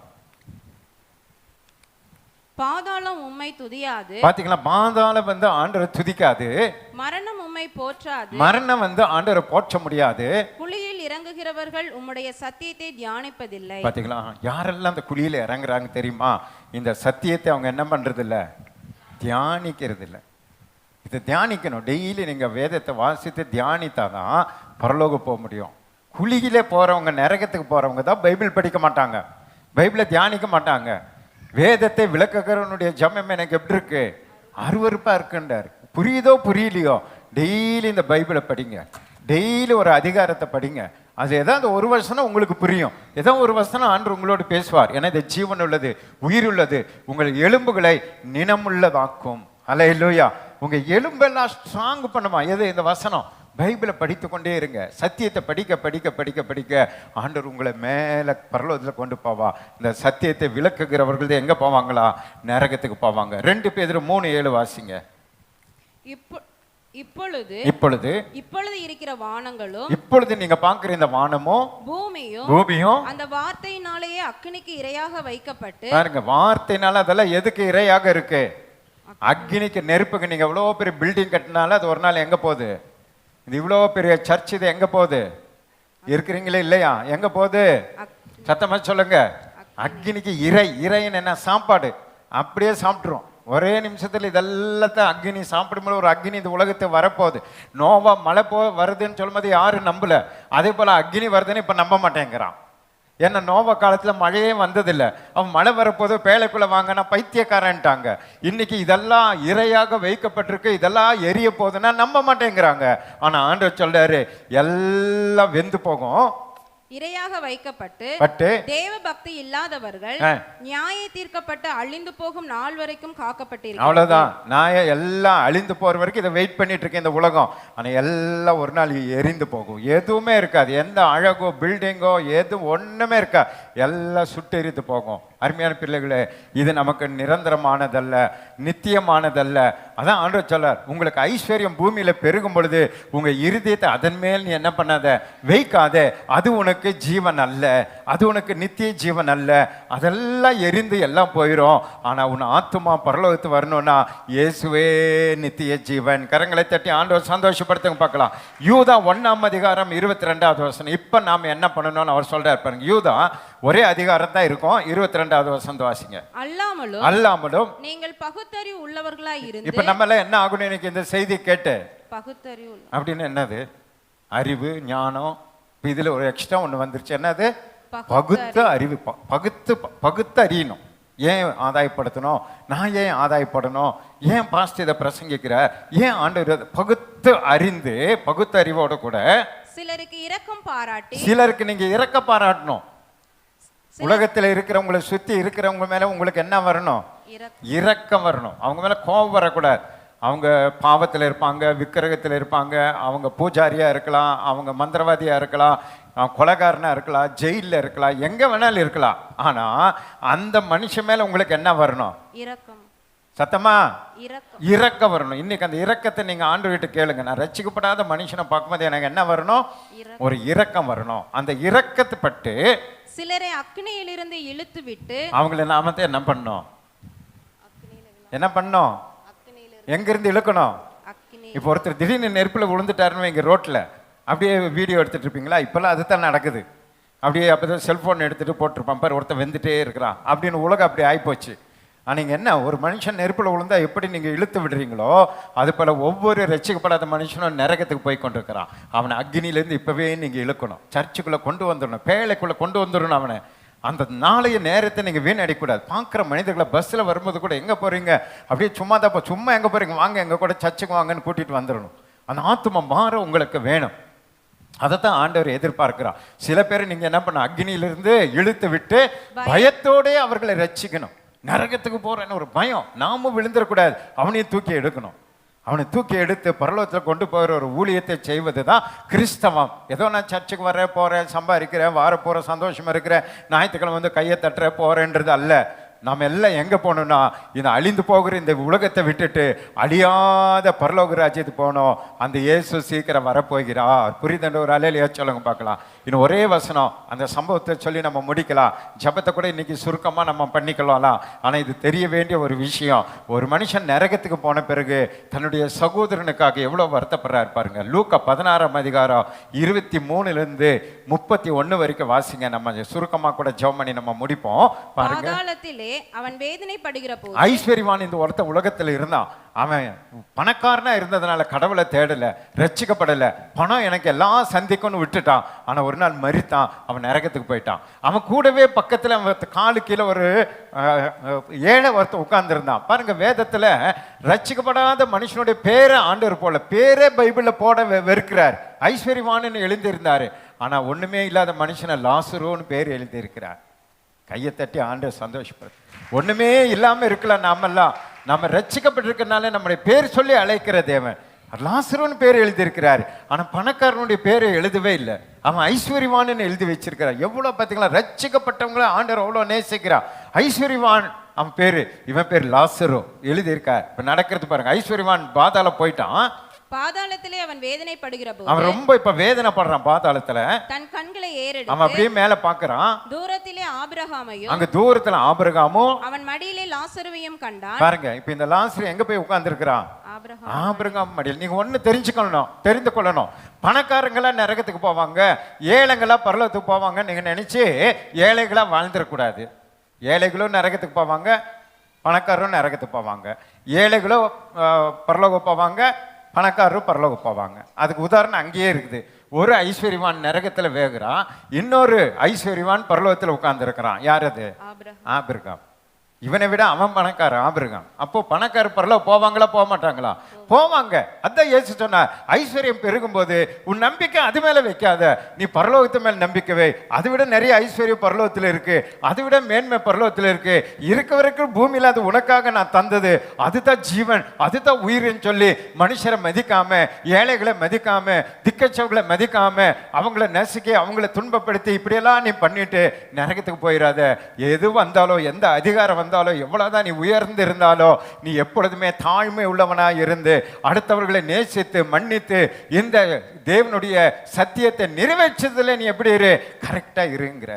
பாதாளம் உம்மை துதியாது. பாத்தீங்களா? பாதாளம் ஆண்டவரை துதிக்காது. மரணம் உம்மை போற்றாது. மரணம் ஆண்டவரை போற்ற முடியாது. குழியில் இறங்குகிறவர்கள் உம்முடைய சத்தியத்தை தியானிப்பதில்லை. பாத்தீங்களா? யாரெல்லாம் அந்த குழியில இறங்குறாங்க தெரியுமா? இந்த சத்தியத்தை அவங்க என்ன பண்றது இல்ல, தியானிக்கிறது இல்லை. இதை தியானிக்கணும். டெய்லி நீங்க வேதத்தை வாசித்து தியானித்தாதான் பரலோகம் போக முடியும். குழியிலே போறவங்க, நரகத்துக்கு போறவங்க தான் பைபிள் படிக்க மாட்டாங்க, பைபிளை தியானிக்க மாட்டாங்க. வேதத்தை விளக்குகிறவனுடைய ஜெபம் எனக்கு எப்படி இருக்கு? அருவருப்பா இருக்குன்றார். புரியுதோ புரியலையோ டெய்லி இந்த பைபிளை படிங்க. டெய்லி ஒரு அதிகாரத்தை படிங்க. அது ஏதாவது ஒரு வசனம் உங்களுக்கு புரியும், ஏதோ ஒரு வசனம் ஆண்டவர் உங்களோடு பேசுவார். ஏன்னா இது ஜீவன் உள்ளது, உயிர் உள்ளது, உங்கள் எலும்புகளை நினமுள்ளதாக்கும். அல்லேலூயா. உங்க எலும்பெல்லாம் ஸ்ட்ராங் பண்ணுமா எது? இந்த வசனம். பைபிளை படித்து கொண்டே இருங்க. சத்தியத்தை படிக்க படிக்க படிக்க படிக்க ஆண்டவர் உங்களை மேலே பரலோகத்தில் கொண்டு போவா. இந்த சத்தியத்தை விளக்குகிறவர்கள் எங்க போவாங்களா? நரகத்துக்கு போவாங்க. 2 பேதுரு 3:7 வாசிங்க. இப்பொழுது இருக்கிற வானங்களும் இப்பொழுது நீங்க பாக்குற இந்த வானமும் பூமியும் அந்த வார்த்தையினாலேயே அக்கினிக்கு இரையாக வைக்கப்பட்டு, பாருங்க, வார்த்தையினால அதெல்லாம் எதுக்கு இரையாக இருக்கு? அக்னிக்கு, நெருப்புக்கு. நீங்க இவ்வளவு பெரிய பில்டிங் கட்டினால அது ஒரு நாள் எங்க போகுது? இது இவ்வளவு பெரிய சர்ச், இது எங்க போகுது? இருக்கிறீங்களே இல்லையா? எங்க போகுது? சத்தமா சொல்லுங்க. அக்னிக்கு இறைன்னு என்ன? சாப்பாடு. அப்படியே சாப்பிட்டுரும் ஒரே நிமிஷத்துல. இதெல்லாத்தையும் அக்னி சாப்பிடும்போது ஒரு அக்னி இந்த உலகத்தை வரப்போகுது. நோவா மழை வருதுன்னு சொல்லும்போது யாரும் நம்பல. அதே போல அக்னி வருதுன்னு இப்ப நம்ப மாட்டேங்கிறான். ஏன்னா நோவா காலத்துல மழையே வந்ததில்லை. அவன் மழை வரப்போது பேழைக்குள்ள வாங்கினா பைத்தியக்காரன்ட்டாங்க. இன்னைக்கு இதெல்லாம் இரையாக வைக்கப்பட்டிருக்கு, இதெல்லாம் எரிய போகுதுன்னா நம்ப மாட்டேங்கிறாங்க. ஆனா ஆண்டவர் சொல்றாரு, எல்லாம் வெந்து போகும், இரையாக வைக்கப்பட்டு தேவ பக்தி இல்லாதவர்கள் நியாய தீர்க்கப்பட்டு அழிந்து போகும் நாள் வரைக்கும் காக்கப்பட்டிருக்கிறது. அவ்வளவுதான். நியாயம் எல்லாம் அழிந்து போற வரைக்கும் இதை வெயிட் பண்ணிட்டு இருக்கேன் இந்த உலகம். ஆனா எல்லாம் ஒரு நாள் எரிந்து போகும். எதுவுமே இருக்காது. எந்த அழகோ பில்டிங்கோ எதுவும் ஒண்ணுமே இருக்கா. எல்லாம் சுட்டு எரிந்து போகும். அருமையான பிள்ளைகளே, இது நமக்கு நிரந்தரமானதல்ல, நித்தியமானதல்ல. அதான் ஆண்டவர் சொல்லார், உங்களுக்கு ஐஸ்வர்யம் பூமியில பெருகும் பொழுது உங்க இருதயத்தை அதன் மேல் நீ என்ன பண்ணாத, வைக்காத. அது உனக்கு ஜீவன் அல்ல, அது உனக்கு நித்திய ஜீவன் அல்ல. அதெல்லாம் எரிந்து எல்லாம் போயிடும். ஆனா உன் ஆத்துமா பரலோகத்து வரணும்னா இயேசுவே நித்திய ஜீவன். கரங்களை தட்டி ஆண்டவர் சந்தோஷப்படுத்துங்க பார்க்கலாம். யூதா 1:22 இப்ப நாம என்ன பண்ணணும்னு அவர் சொல்றாரு பாருங்க. யூதா ஒரே அதிகாரம் தான் இருக்கும். 22 வாசிங்க. அல்லாமலும் நீங்கள் பகுத்தறிவு உள்ளவர்களாய் இருந்து. இப்ப நம்ம எல்லாம் என்ன ஆகணும்? எனக்கு இந்த செய்தி கேட்டு பகுத்தறிவு அப்படின்னு என்னது? அறிவு, ஞானம். இதுல ஒரு எக்ஸ்ட்ரா ஒண்ணு வந்துருச்சு. என்னது? பகுத்த அறிவு. பகுத்து அறியணும். ஏன் ஆதாயப்படுத்தணும்? நான் ஏன் ஆதாயப்படணும்? ஏன் பாஸ்ட் இதை பிரசங்கிக்கிறார்? ஏன் ஆண்டவர்? பகுத்து அறிந்து, பகுத்து அறிவோட கூட சிலருக்கு இரக்கம் பாராட்டி, சிலருக்கு நீங்க இரக்க பாராட்டணும். உலகத்துல இருக்கிறவங்களை சுத்தி இருக்கிறவங்க மேல உங்களுக்கு என்ன வரணும்? இரக்கம் வரணும். அவங்க மேல கோபம் வரக்கூடாது. அவங்க பாவத்தில் இருப்பாங்க, விக்கிரகத்தில் இருப்பாங்க, அவங்க பூஜாரியா இருக்கலாம், அவங்க மந்திரவாதியா இருக்கலாம், கொலைகாரனா இருக்கலாம், ஜெயிலில் இருக்கலாம், எங்க வேணாலும் இருக்கலாம். ஆனா அந்த மனுஷன் மேல உங்களுக்கு என்ன வரணும்? இரக்கம். சத்தமா இரக்கம் வரணும். இன்னைக்கு அந்த இரக்கத்தை நீங்க ஆண்டவர்கிட்ட கேளுங்க. நான் ரட்சிக்கப்படாத மனுஷனை பார்க்கும்போது எனக்கு என்ன வரணும்? ஒரு இரக்கம் வரணும். அந்த இரக்கத்தை பட்டு சிலரை அக்னியிலிருந்து இழுத்து விட்டு அவங்கள நாமத்தை என்ன பண்ணணும்? என்ன பண்ணணும்? எங்கிருந்து இழுக்கணும்? இப்போ ஒருத்தர் திடீர்னு நெருப்புல விழுந்துட்டாருன்னு இங்க ரோட்ல அப்படியே வீடியோ எடுத்துட்டு இருப்பீங்களா? இப்பெல்லாம் அதுதான் நடக்குது. அப்படியே அப்பதான் செல்போன் எடுத்துட்டு போட்டிருப்பான், பாரு ஒருத்தர் வெந்துட்டே இருக்கிறான் அப்படின்னு. உலகம் அப்படி ஆயிப்போச்சு. நீங்க என்ன, ஒரு மனுஷன் நெருப்புல விழுந்தா எப்படி நீங்க இழுத்து விடுறீங்களோ அது போல ஒவ்வொரு ரட்சிக்கப்படாத மனுஷனும் நரகத்துக்கு போய் கொண்டிருக்கிறான். அவனை அக்னியிலேருந்து இப்பவே நீங்க இழுக்கணும். சர்ச்சுக்குள்ள கொண்டு வந்துடணும், பேழைக்குள்ள கொண்டு வந்துடணும் அவனை. அந்த நாளைய நேரத்தை நீங்க வீணடிக்கூடாது. பார்க்குற மனிதர்களை பஸ்ஸில் வரும்போது கூட எங்க போறீங்க, அப்படியே சும்மா தான் சும்மா எங்க போறீங்க, வாங்க எங்க கூட சர்ச்சுக்கு வாங்கன்னு கூட்டிட்டு வந்துடணும். அந்த ஆத்துமா மாற உங்களுக்கு வேணும். அதைத்தான் ஆண்டவர் எதிர்பார்க்கிறார். சில பேர் நீங்க என்ன பண்ண, அக்னியிலிருந்து இழுத்து விட்டு பயத்தோடே அவர்களை ரட்சிக்கணும். நரகத்துக்கு போறேன்னு ஒரு பயம், நாமும் விழுந்துடக்கூடாது. அவனையும் தூக்கி எடுக்கணும். அவனை தூக்கி எடுத்து பரலோகத்தில் கொண்டு போகிற ஒரு ஊழியத்தை செய்வது தான் கிறிஸ்தவம். ஏதோ நான் சர்ச்சுக்கு வரேன், போகிறேன், சம்பாதிக்கிறேன், வார போகிற, சந்தோஷமா இருக்கிறேன், ஞாயிற்றுக்கிழமை வந்து கையை தட்டுற போகிறேன்றது அல்ல. நாம் எல்லாம் எங்கே போகணும்னா இந்த அழிந்து போகிற இந்த உலகத்தை விட்டுட்டு அழியாத பரலோக ராஜ்யத்துக்கு போகணும். அந்த இயேசு சீக்கிரம் வரப்போகிறார். புரிதண்ட ஒரு அலையிலையா சொல்லுங்க பார்க்கலாம். இன்னும் ஒரே வசனம் அந்த சம்பவத்தை சொல்லி நம்ம முடிக்கலாம். ஜபத்தை கூட இன்னைக்கு சுருக்கமாக நம்ம பண்ணிக்கலாம். ஆனால் இது தெரிய வேண்டிய ஒரு விஷயம். ஒரு மனுஷன் நரகத்துக்கு போன பிறகு தன்னுடைய சகோதரனுக்காக எவ்வளோ வருத்தப்படுறாரு பாருங்க. லூக்கா 16:23-31 வரைக்கும் வாசிங்க. நம்ம சுருக்கமாக கூட ஜெபம் பண்ணி நம்ம முடிப்போம் பாருங்க. அவன் வேதனைப்படுகிற போது ஐஸ்வர்யவான் இந்த ஒருத்த உலகத்தில் இருந்தான். அவன் பணக்காரனா இருந்ததுனால கடவுளை தேடல, ரட்சிக்கப்படல. பணம் எனக்கு எல்லாம் சந்திக்கும்னு விட்டுட்டான். ஆனா ஒரு நாள் மரித்தான். அவன் நரகத்துக்கு போயிட்டான். அவன் கூடவே பக்கத்துல காலு கீழே ஒரு ஏழை ஒருத்த உட்கார்ந்து இருந்தான் பாருங்க. வேதத்துல ரட்சிக்கப்படாத மனுஷனுடைய பேரை ஆண்டவர் போல பேரே பைபிள்ல போட வெறுக்கிறார். ஐஸ்வர்யவான்னு எழுந்திருந்தாரு. ஆனா ஒண்ணுமே இல்லாத மனுஷனை லாசரோன்னு பேர் எழுதியிருக்கிறார். கையை தட்டி ஆண்டவர் சந்தோஷப்படுது. ஒண்ணுமே இல்லாம இருக்கலாம் நாமெல்லாம். நம்ம ரட்சிக்கப்பட்டிருக்கனால நம்முடைய பேர் சொல்லி அழைக்கிற தேவன் லாசரோன்னு பேர் எழுதியிருக்கிறார். ஆனா பணக்காரனுடைய பேரை எழுதவே இல்லை. அவன் ஐஸ்வர்யவான்னு எழுதி வச்சிருக்கிறார். எவ்வளவு பார்த்தீங்களா, ரட்சிக்கப்பட்டவங்கள ஆண்டவர் அவ்வளோ நேசிக்கிறார். ஐஸ்வர்யவான் அவன் பேரு, இவன் பேர் லாசரோ எழுதியிருக்கார். இப்ப நடக்கிறது பாருங்க. ஐஸ்வர்யவான் பாதாள போயிட்டான். பாதாளத்திலே அவன் வேதனைப்படுகிற போது அவன் ரொம்ப இப்ப வேதனைப்படுறான் பாதாளத்துல. தன் கண்களை ஏறெடுத்து அவன் அப்படியே மேல பாக்குறான். தூரத்திலே ஆபிரகாமையும் அங்க தூரத்துல ஆபிரகாமும் அவன் மடியிலே லாசருவையும் கண்டான். பாருங்க, இப்ப இந்த லாசரு எங்க போய் உட்கார்ந்து இருக்கிறான்? ஆபிரகாம் மடியில். நீங்க ஒண்ணு தெரிந்து கொள்ளணும். பணக்காரங்களா நரகத்துக்கு போவாங்க, ஏழைங்களா பரலோகத்துக்கு போவாங்க நீங்க நினைச்சு ஏழைகளா வாழ்ந்துடக்கூடாது. ஏழைகளும் நரகத்துக்கு போவாங்க, பணக்காரரும் நரகத்துக்கு போவாங்க. ஏழைகளும் பரலோகம் போவாங்க, பணக்காரரும் பரலோகம் போவாங்க. அதுக்கு உதாரணம் அங்கேயே இருக்குது. ஒரு ஐஸ்வர்யவான் நரகத்துல வேகுறான், இன்னொரு ஐஸ்வர்யவான் பரலோகத்துல உட்கார்ந்து இருக்கிறான். யார் அது? ஆபிரகாம். இவனை விட அவன் பணக்காரன் ஆபிரகாம். அப்போ பணக்கார பரலோகம் போவாங்களா போக மாட்டாங்களா? போவாங்க. அதான் இயேசு சொன்னார், ஐஸ்வர்யம் பெருகும் போது உன் நம்பிக்கை அது மேல வைக்காத, நீ பரலோகத்து மேல் நம்பிக்கை வை. அதை விட நிறைய ஐஸ்வர்யம் பரலோகத்தில் இருக்கு, அதை விட மேன்மை பரலோகத்தில் இருக்கு. இருக்க வரைக்கும் பூமியில அது உனக்காக நான் தந்தது, அதுதான் ஜீவன், அதுதான் உயிர்னு சொல்லி மனுஷரை மதிக்காம, ஏழைகளை மதிக்காம, திக்கச்சவங்களை மதிக்காம, அவங்கள நசுக்கி அவங்கள துன்பப்படுத்தி இப்படியெல்லாம் நீ பண்ணிட்டு நரகத்துக்கு போயிடாத. எது வந்தாலோ, எந்த அதிகாரம் வந்தாலோ, எவ்வளவுதான் நீ உயர்ந்து இருந்தாலோ, நீ எப்பொழுதுமே தாழ்மை உள்ளவனா இருந்து அடுத்தவர்களை நேசித்து மன்னித்து இந்த தேவனுடைய சத்தியத்தை நிறைவேற்றதுல நீ எப்படி இரு? கரெக்டா இருங்கிற.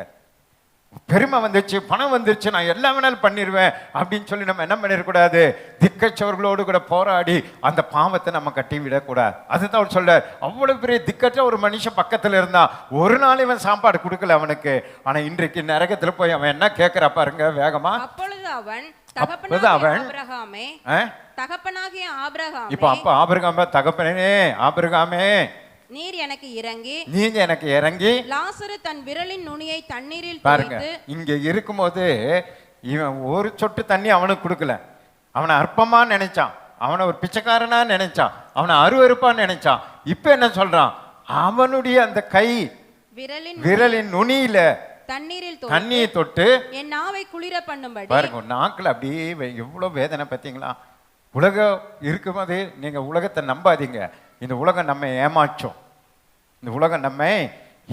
பெருமை வந்துச்சு, பணம் வந்துருச்சு, நான் எல்லா வேணாலும் பண்ணிடுவேன் அப்படின்னு சொல்லி நம்ம என்ன பண்ணிடக்கூடாது? திக்கற்றவர்களோடு கூட போராடி அந்த பாவத்தை நம்ம கட்டி விடக்கூடாது. அதுதான் அவர் சொல்ல. அவ்வளவு பெரிய திக்கற்ற ஒரு மனுஷன் பக்கத்துல இருந்தா ஒரு நாள் இவன் சாப்பாடு கொடுக்கல அவனுக்கு. ஆனா இன்றைக்கு நரகத்துல போய் அவன் என்ன கேட்கிறா பாருங்க வேகமா. அப்பொழுது அவன் தகப்பனாகிய ஆபிரகாமே, இப்ப அப்ப ஆபிரகாம் தகப்பனே ஆபிரகாமே, நீர் எனக்கு இறங்கி, நீங்க எனக்கு இறங்கி, லாசரு தன் விரலின் நுனியை தண்ணீரில் பாருங்க. இங்க இருக்கும்போது இவன் ஒரு சொட்டு தண்ணி அவனுக்கு கொடுக்கல. அவனை அற்பமா நினைச்சான், அவனை ஒரு பிச்சைக்காரனா நினைச்சான், அவனை அருவருப்பா நினைச்சான். இப்ப என்ன சொல்றான்? அவனுடைய அந்த கை விரலின் நுனியில தண்ணியை தொட்டு என் நாவை குளிர பண்ணும்படி. பாருங்க, நாக்குல அப்படியே எவ்வளவு வேதனை பார்த்தீங்களா? உலகம் இருக்கும்போது நீங்க உலகத்தை நம்பாதீங்க. இந்த உலகம் நம்ம ஏமாற்றும், இந்த உலகம் நம்மை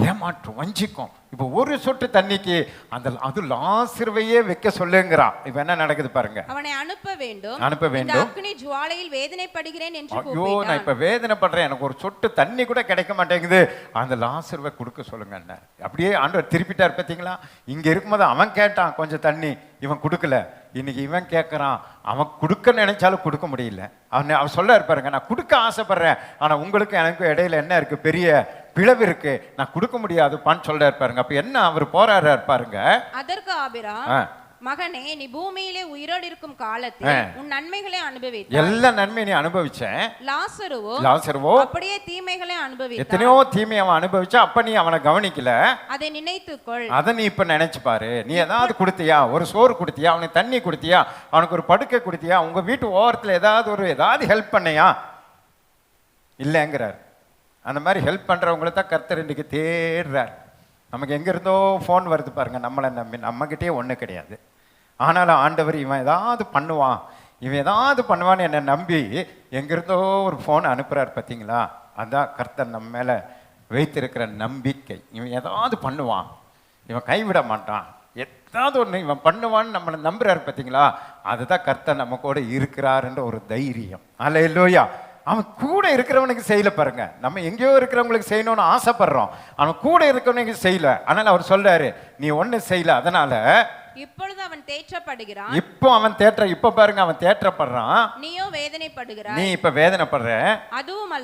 ஏமாற்றும், வஞ்சிக்கும். இப்போ ஒரு சொட்டு தண்ணிக்கு அந்த அது லாசருவையே வைக்க சொல்லுங்கிறான். இப்ப என்ன நடக்குது பாருங்க. அவனை அனுப்ப வேண்டும். அக்னி ஜுவாலையில் வேதனைப்படுகிறேன் என்று ஐயோ, நான் இப்ப வேதனைப்படுறேன், எனக்கு ஒரு சொட்டு தண்ணி கூட கிடைக்க மாட்டேங்குது, அந்த லாசருவை கொடுக்க சொல்லுங்க. அப்படியே ஆண்டவர் திருப்பிட்டார் பார்த்தீங்களா? இங்க இருக்கும்போது அவன் கேட்டான் கொஞ்சம் தண்ணி, இவன் கொடுக்கல. இன்னைக்கு இவன் கேட்கறான், அவன் கொடுக்க நினைச்சாலும் கொடுக்க முடியல. அவன் சொல்ல இருப்பாருங்க, நான் கொடுக்க ஆசைப்படுறேன், ஆனா உங்களுக்கு எனக்கு இடையில என்ன இருக்கு? பெரிய பிளவு இருக்கு, நான் கொடுக்க முடியாதுப்பான்னு சொல்ல இருப்பாருங்க. அப்ப என்ன அவர் போராடுற இருப்பாருங்க. அதற்கு ஆபிரகாம், மகனே, நீ பூமியிலே உயிரோடு இருக்கும் காலத்தில் உன் நன்மைகளை அனுபவித்தாய். எல்லா நன்மையை நீ அனுபவிச்சேன். லாசருவோ அப்படியே தீமைகளை அனுபவித்தான். எத்தனையோ தீமையை அவன் அனுபவிச்சா, அப்ப நீ அவனை கவனிக்கல. அதை நினைத்துக்கொள். அதை நீ இப்ப நினைச்சு பாரு. நீ ஏதாவது கொடுத்தியா? ஒரு சோறு கொடுத்தியா? அவனுக்கு தண்ணி கொடுத்தியா? அவனுக்கு ஒரு படுக்கை கொடுத்தியா? உங்க வீட்டு ஓரத்துல ஏதாவது ஹெல்ப் பண்ணியா? இல்லைங்கிறார். அந்த மாதிரி ஹெல்ப் பண்றவங்களை தான் கர்த்தர் இன்னைக்கு தேடுறார். நமக்கு எங்க இருந்தோ ஃபோன் வருது பாருங்க, நம்மளை நம்பி. நம்மகிட்டயே ஒண்ணு கிடையாது. ஆனாலும் ஆண்டவர் இவன் ஏதாவது பண்ணுவான்னு என்னை நம்பி எங்கிருந்தோ ஒரு ஃபோன் அனுப்புறாரு பார்த்தீங்களா? அதான் கர்த்தர் நம்ம மேல வைத்திருக்கிற நம்பிக்கை. இவன் ஏதாவது பண்ணுவான், இவன் கைவிட மாட்டான், ஏதாவது ஒன்று இவன் பண்ணுவான்னு நம்மளை நம்புறாரு பார்த்தீங்களா? அதுதான் கர்த்தர் நம்ம கூட இருக்கிறாருன்ற ஒரு தைரியம். அல்லேலூயா. அவன் கூட இருக்கிறவனுக்கு செய்யல பாருங்க. நம்ம எங்கேயோ இருக்கிறவங்களுக்கு செய்யணும்னு ஆசைப்படுறோம், அவன் கூட இருக்கிறவனுக்கு செய்யல. அதனால அவர் சொல்றாரு, நீ ஒண்ணு செய்யல, அதனால இப்பொழுது அவன் தேற்றப்படுகிறான். இப்ப பாருங்க, அவன் தேற்றப்படுறான், நீயோ வேதனைப்படுகிறாய். நீ இப்ப வேதனைப்படுற. அதுவும்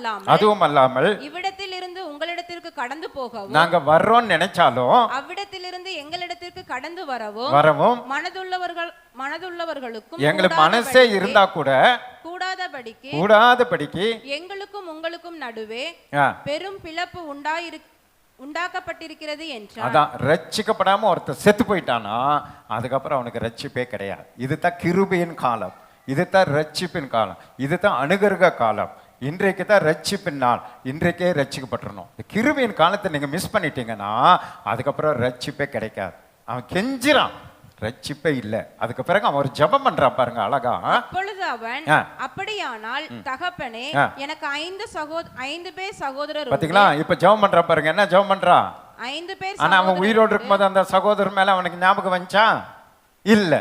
அல்லாமல் இவ்விடத்தில் இருந்து உங்களிடத்திற்கு கடந்து போகவும், நாங்க வர்றோம்னு நினைச்சாலும் அவ்விடத்தில் இருந்து எங்களிடத்திற்கு கடந்து வரவும் மனதுள்ளவர்களுக்கும் எங்களுக்கு மனசே இருந்தா கூட கூடாதபடிக்கு எங்களுக்கும் உங்களுக்கும் நடுவே பெரும் பிளப்பு உண்டாக்கப்பட்டிருக்கிறது என்றார். அதான் ரட்சிக்கப்படாம ஒருத்தர் செத்து போயிட்டானா அதுக்கப்புறம் அவனுக்கு ரட்சிப்பே கிடையாது. இதுதான் கிருபையின் காலம், இதுதான் ரட்சிப்பின் காலம், இதுதான் அனுகிரக காலம். இன்றைக்கு தான் ரட்சிப்பின் நாள், இன்றைக்கே ரட்சிக்கப்பட்டுறணும். கிருபையின் காலத்தை நீங்க மிஸ் பண்ணிட்டீங்கன்னா அதுக்கப்புறம் ரட்சிப்பே கிடைக்காது. அவன் கெஞ்சிறான், ரட்சிப்பே இல்ல. அதுக்கு பிறகு அவன் ஒரு ஜெபம் பண்றான் பாருங்க, அழகா. அப்பொழுது அவன், அப்படியானால் தகப்பனே, எனக்கு 5 பேர் சகோதரர். பாத்தீங்களா? இப்ப ஜெபம் பண்றா பாருங்க. என்ன ஜெபம் பண்றான்? 5 பேர். ஆனா அவன் உயிரோடு இருக்கும்போது அந்த சகோதரர் மேல அவனுக்கு ஞாபகம் வந்துச்சா? இல்ல.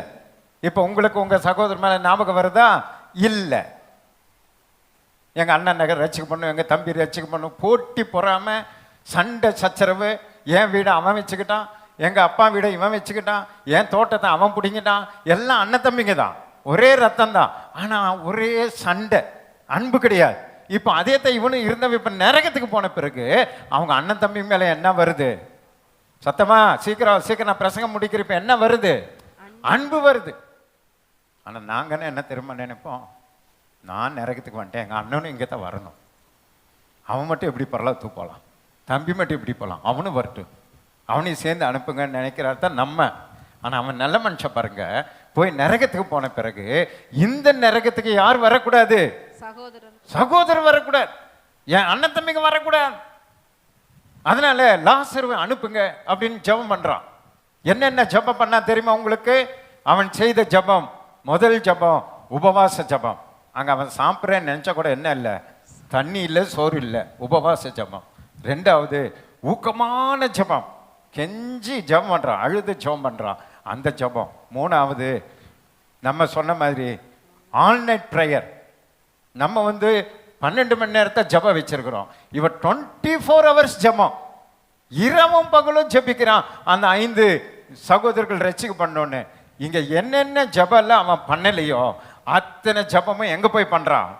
இப்ப உங்களுக்கு உங்க சகோதரர் மேல ஞாபகம் வருதா? இல்ல. எங்கள் அண்ணன் நகை ரசிக்க பண்ணும், எங்கள் தம்பி ரசிக்க பண்ணும், போட்டி பொறாம சண்டை சச்சரவு. என் வீடை அவன் வச்சுக்கிட்டான், எங்கள் அப்பா வீடை இவன் வச்சுக்கிட்டான், என் தோட்டத்தை அவன் பிடிங்கிட்டான். எல்லாம் அண்ணன் தம்பிங்க தான், ஒரே ரத்தம் தான், ஆனால் ஒரே சண்டை, அன்பு கிடையாது. இப்போ அதே தான் இவனும் இருந்தவன் இப்போ நரகத்துக்கு போன பிறகு அவங்க அண்ணன் தம்பி மேலே என்ன வருது? சத்தமா சீக்கிரம் சீக்கிரம் நான் பிரசங்கம் முடிக்கிற. இப்போ என்ன வருது? அன்பு வருது. ஆனால் நாங்கள் என்ன திரும்ப நினைப்போம், நான் நரகத்துக்கு வந்துட்டேன், எங்கள் அண்ணனும் இங்கே தான் வரணும், அவன் மட்டும் எப்படி பரலத்துக்கு போகலாம், தம்பி மட்டும் எப்படி போகலாம், அவனும் வரட்டும், அவனையும் சேர்ந்து அனுப்புங்கன்னு நினைக்கிறார் தான் நம்ம. ஆனால் அவன் நல்ல மனுஷன் பாருங்க, போய் நரகத்துக்கு போன பிறகு இந்த நரகத்துக்கு யார் வரக்கூடாது? சகோதரர் வரக்கூடாது, என் அண்ணன் தம்பிங்க வரக்கூடாது. அதனால லாசருவை அனுப்புங்க அப்படின்னு ஜெபம் பண்றான். என்னென்ன ஜெபம் பண்ணா தெரியுமா உங்களுக்கு? அவன் செய்த ஜெபம், முதல் ஜெபம் உபவாச ஜெபம். அங்க அவன் சாப்பிட்றேன்னு நினைச்சா கூட என்ன இல்லை, தண்ணி இல்லை, சோறு இல்லை, உபவாச ஜெபம். ரெண்டாவது ஊக்கமான ஜெபம், கெஞ்சி ஜெபம் பண்றான், அழுது ஜெபம் பண்றான், அந்த ஜெபம். மூணாவது நம்ம சொன்ன மாதிரி ஆல் நைட் ப்ரேயர். நம்ம 12 மணி நேரத்தை ஜெபம் வச்சிருக்கிறோம், இவன் 24 hours ஜெபம், இரவும் பகலும் ஜெபிக்கிறான். அந்த 5 சகோதரர்கள் ரட்சிக்க பண்ணோன்னு இங்க என்னென்ன ஜெபம் அவன் பண்ணலையோ அத்தனை ஜெபமும் எங்க போய் பண்றான்?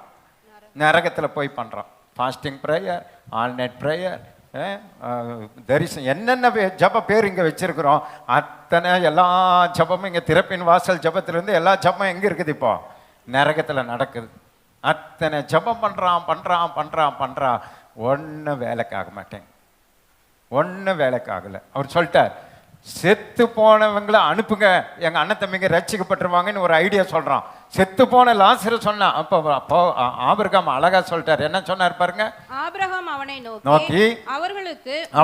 நரகத்துல போய் பண்றான். Fasting prayer, all night prayer, தரிசனம், என்னென்ன ஜப பேர் இங்கே வச்சிருக்கிறோம் அத்தனை எல்லா ஜபமும் இங்கே திறப்பின் வாசல் ஜபத்திலிருந்து எல்லா ஜபமும் எங்கே இருக்குது? இப்போ நரகத்தில் நடக்குது. அத்தனை ஜபம் பண்ணுறான், ஒன்றும் வேலைக்காக மாட்டேங்க, ஒன்றும் வேலைக்காகலை. அவர் சொல்லிட்டார், செத்து போனவங்களை அனுப்புங்க, எங்க அண்ணன் தம்பிங்க ரட்சிக்கப்பட்டுருவாங்கன்னு ஒரு ஐடியா சொல்றான். செத்து போன லாசரு சொன்னான். அப்போ ஆபிரகாம் அழகா சொல்லிட்டார். என்ன சொன்னார் பாருங்க? ஆபிரகாம் அவனை நோக்கி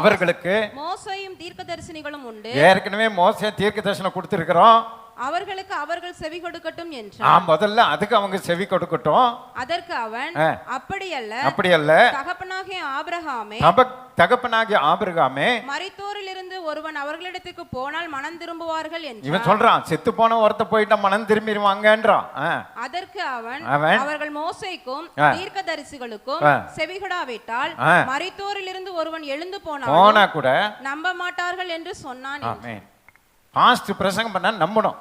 அவர்களுக்கு மோசேயும் தீர்க்கதரிசனிகளும் உண்டு, ஏற்கனவே மோசே தீர்க்கதரிசனம் கொடுத்திருக்கிறோம், அவர்களுக்கு அவர்கள் செவி கொடுக்கட்டும் என்றார். முதல்ல அதுக்கு அவங்க செவி கொடுக்கட்டும். அதற்கு அவன், அப்படியல்ல தகப்பனாகிய ஆபிரகாமே மரித்தோரிலிருந்து ஒருவன் அவர்களிடத்துக்கு போனால் மனம் திரும்புவார்கள் என்று இவன் சொல்றான். செத்து போன ஒருத்த போயிட்டா மனம் திரும்பிடுவாங்கன்றான். அதற்கு அவன், அவர்கள் மோசேக்கும் தீர்க்கதரிசிகளுக்கும் செவிகொடாவிட்டால் மரித்தோரிலிருந்து ஒருவன் எழுந்து போனா கூட நம்ப மாட்டார்கள் என்று சொன்னான். பாஸ்ட் பிரசங்கம் பண்ண நம்பணும்,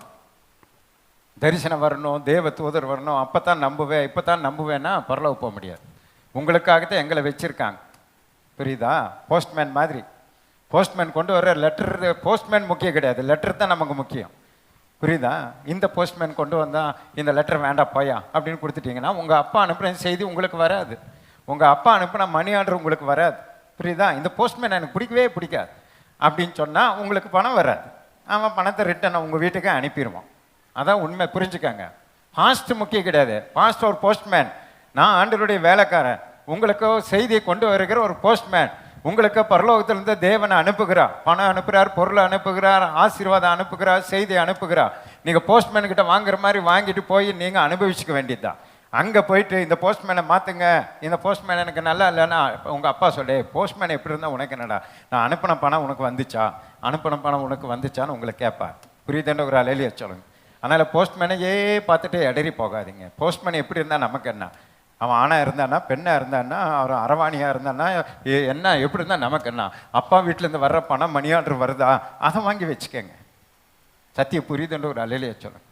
தரிசனம் வரணும், தேவ தூதர் வரணும், அப்பதான் நம்புவேன், இப்பதான் நம்புவேன்னா பரலோகம் போக முடியாது. உங்களுக்காகத்தான் எங்களை வச்சிருக்காங்க, புரியுதா? போஸ்ட்மேன் மாதிரி. போஸ்ட்மேன் கொண்டு வர லெட்டர், போஸ்ட்மேன் முக்கியம் கிடையாது, லெட்டர் தான் நமக்கு முக்கியம், புரியுதா? இந்த போஸ்ட்மேன் கொண்டு வந்தா இந்த லெட்டர் வேண்டாம் போயா அப்படின்னு கொடுத்துட்டீங்கன்னா உங்க அப்பா அனுப்புன செய்தி உங்களுக்கு வராது, உங்க அப்பா அனுப்புன மணி ஆர்டர் உங்களுக்கு வராது, புரியுதா? இந்த போஸ்ட்மேன் எனக்கு பிடிக்கவே பிடிக்காது அப்படின்னு சொன்னா உங்களுக்கு பணம் வராது, அவன் பணத்தை ரிட்டன் உங்கள் வீட்டுக்கு அனுப்பிடுவான். அதான் உண்மை, புரிஞ்சுக்காங்க. பாஸ்ட் முக்கியம் கிடையாது, பாஸ்ட் ஒரு போஸ்ட்மேன். நான் ஆண்டவருடைய வேலைக்காரன், உங்களுக்கு செய்தியை கொண்டு வருகிற ஒரு போஸ்ட்மேன். உங்களுக்கு பரலோகத்திலிருந்து தேவனை அனுப்புகிறார், பணம் அனுப்புகிறார், பொருளை அனுப்புகிறார், ஆசீர்வாதம் அனுப்புகிறார், செய்தியை அனுப்புகிறார். நீங்கள் போஸ்ட்மேன் கிட்ட வாங்குற மாதிரி வாங்கிட்டு போய் நீங்கள் அனுபவிச்சுக்க வேண்டியதுதான். அங்கே போயிட்டு இந்த போஸ்ட்மேனை மாற்றுங்க, இந்த போஸ்ட்மேன் எனக்கு நல்லா இல்லைன்னா உங்கள் அப்பா சொல்லு, போஸ்ட்மேன் எப்படி இருந்தால் உனக்கு என்னடா, நான் அனுப்பின பணம் உனக்கு வந்துச்சா, அனுப்பின பணம் உனக்கு வந்துச்சான்னு உங்களை கேட்பார், புரியுதுன்ற ஒரு அலையிலேயே சொல்லுங்க. அதனால் போஸ்ட்மேனையே பார்த்துட்டு இடறி போகாதீங்க. போஸ்ட்மேன் எப்படி இருந்தால் நமக்கு என்ன, அவன் ஆணாக இருந்தானா பெண்ணாக இருந்தான்னா, அவர் அரவாணியாக இருந்தான்னா என்ன, எப்படி இருந்தால் நமக்கு என்ன? அப்பா வீட்டிலேருந்து வர்ற பணம் மணி ஆர்டர் வருதா, அதை வாங்கி வச்சுக்கோங்க. சத்திய புரியுதுன்ற ஒரு அலையிலேயே சொல்லுங்க.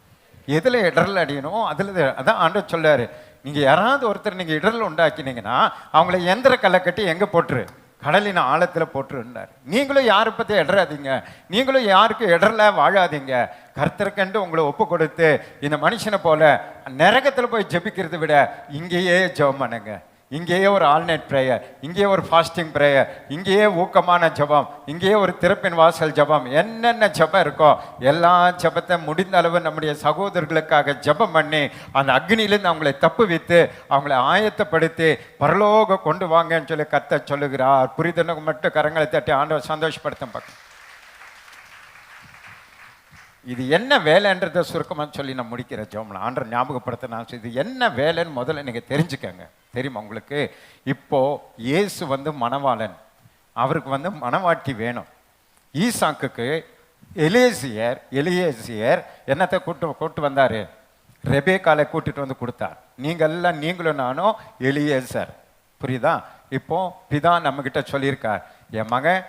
எதில் இடரல் அடியணும் அதில், அதான் ஆண்டவர் சொல்றாரு, நீங்கள் யாராவது ஒருத்தர் நீங்கள் இடரல் உண்டாக்கினீங்கன்னா அவங்கள எந்திர கல்லை கட்டி எங்கே போட்டுரு, கடலின் ஆழத்தில் போட்டுருந்தார். நீங்களும் யாரை பற்றி இடறாதீங்க, நீங்களும் யாருக்கும் இடரல வாழாதீங்க. கர்த்தருக்கென்று உங்களை ஒப்பு கொடுத்து இந்த மனுஷனை போல நரகத்தில் போய் ஜெபிக்கிறத விட இங்கேயே ஜெபம் பண்ணுங்க. இங்கேயே ஒரு ஆல் நைட் ப்ரேயர், இங்கேயே ஒரு ஃபாஸ்டிங் ப்ரேயர், இங்கேயே ஊக்கமான ஜபம், இங்கேயே ஒரு திறப்பின் வாசல் ஜபம், என்னென்ன ஜபம் இருக்கோ எல்லா ஜபத்தை முடிந்த அளவு நம்முடைய சகோதரர்களுக்காக ஜபம் பண்ணி அந்த அக்னியிலிருந்து அவங்களை தப்பு வைத்து அவங்களை ஆயத்தப்படுத்தி பரலோக கொண்டு வாங்கன்னு சொல்லி கர்த்தர் சொல்லுகிறார். புரிதனுக்கு மட்டும் கரங்களை தட்டி ஆண்டவர் சந்தோஷப்படுத்த பார்க்க. இது என்ன வேலைன்றதை சுருக்கமாக சொல்லி நான் முடிக்கிற ஜெபம்ல ஆண்டவர் ஞாபகப்படுத்த நான் இது என்ன வேலைன்னு முதல்ல நீங்கள் தெரிஞ்சுக்கங்க. தெரியுமா உங்களுக்கு? இப்போ இயேசு மணவாளன், அவருக்கு மணவாட்டி வேணும். ஈசாக்குக்கு எலியேசியர் என்னத்தை கூட்டு வந்தாரு, ரெபேக்காலை கூட்டிட்டு வந்து கொடுத்தார். நீங்களும் நானும் எலியேசர். புரியுதா? இப்போ பிதா நம்ம கிட்ட சொல்லியிருக்கார், என் மகன்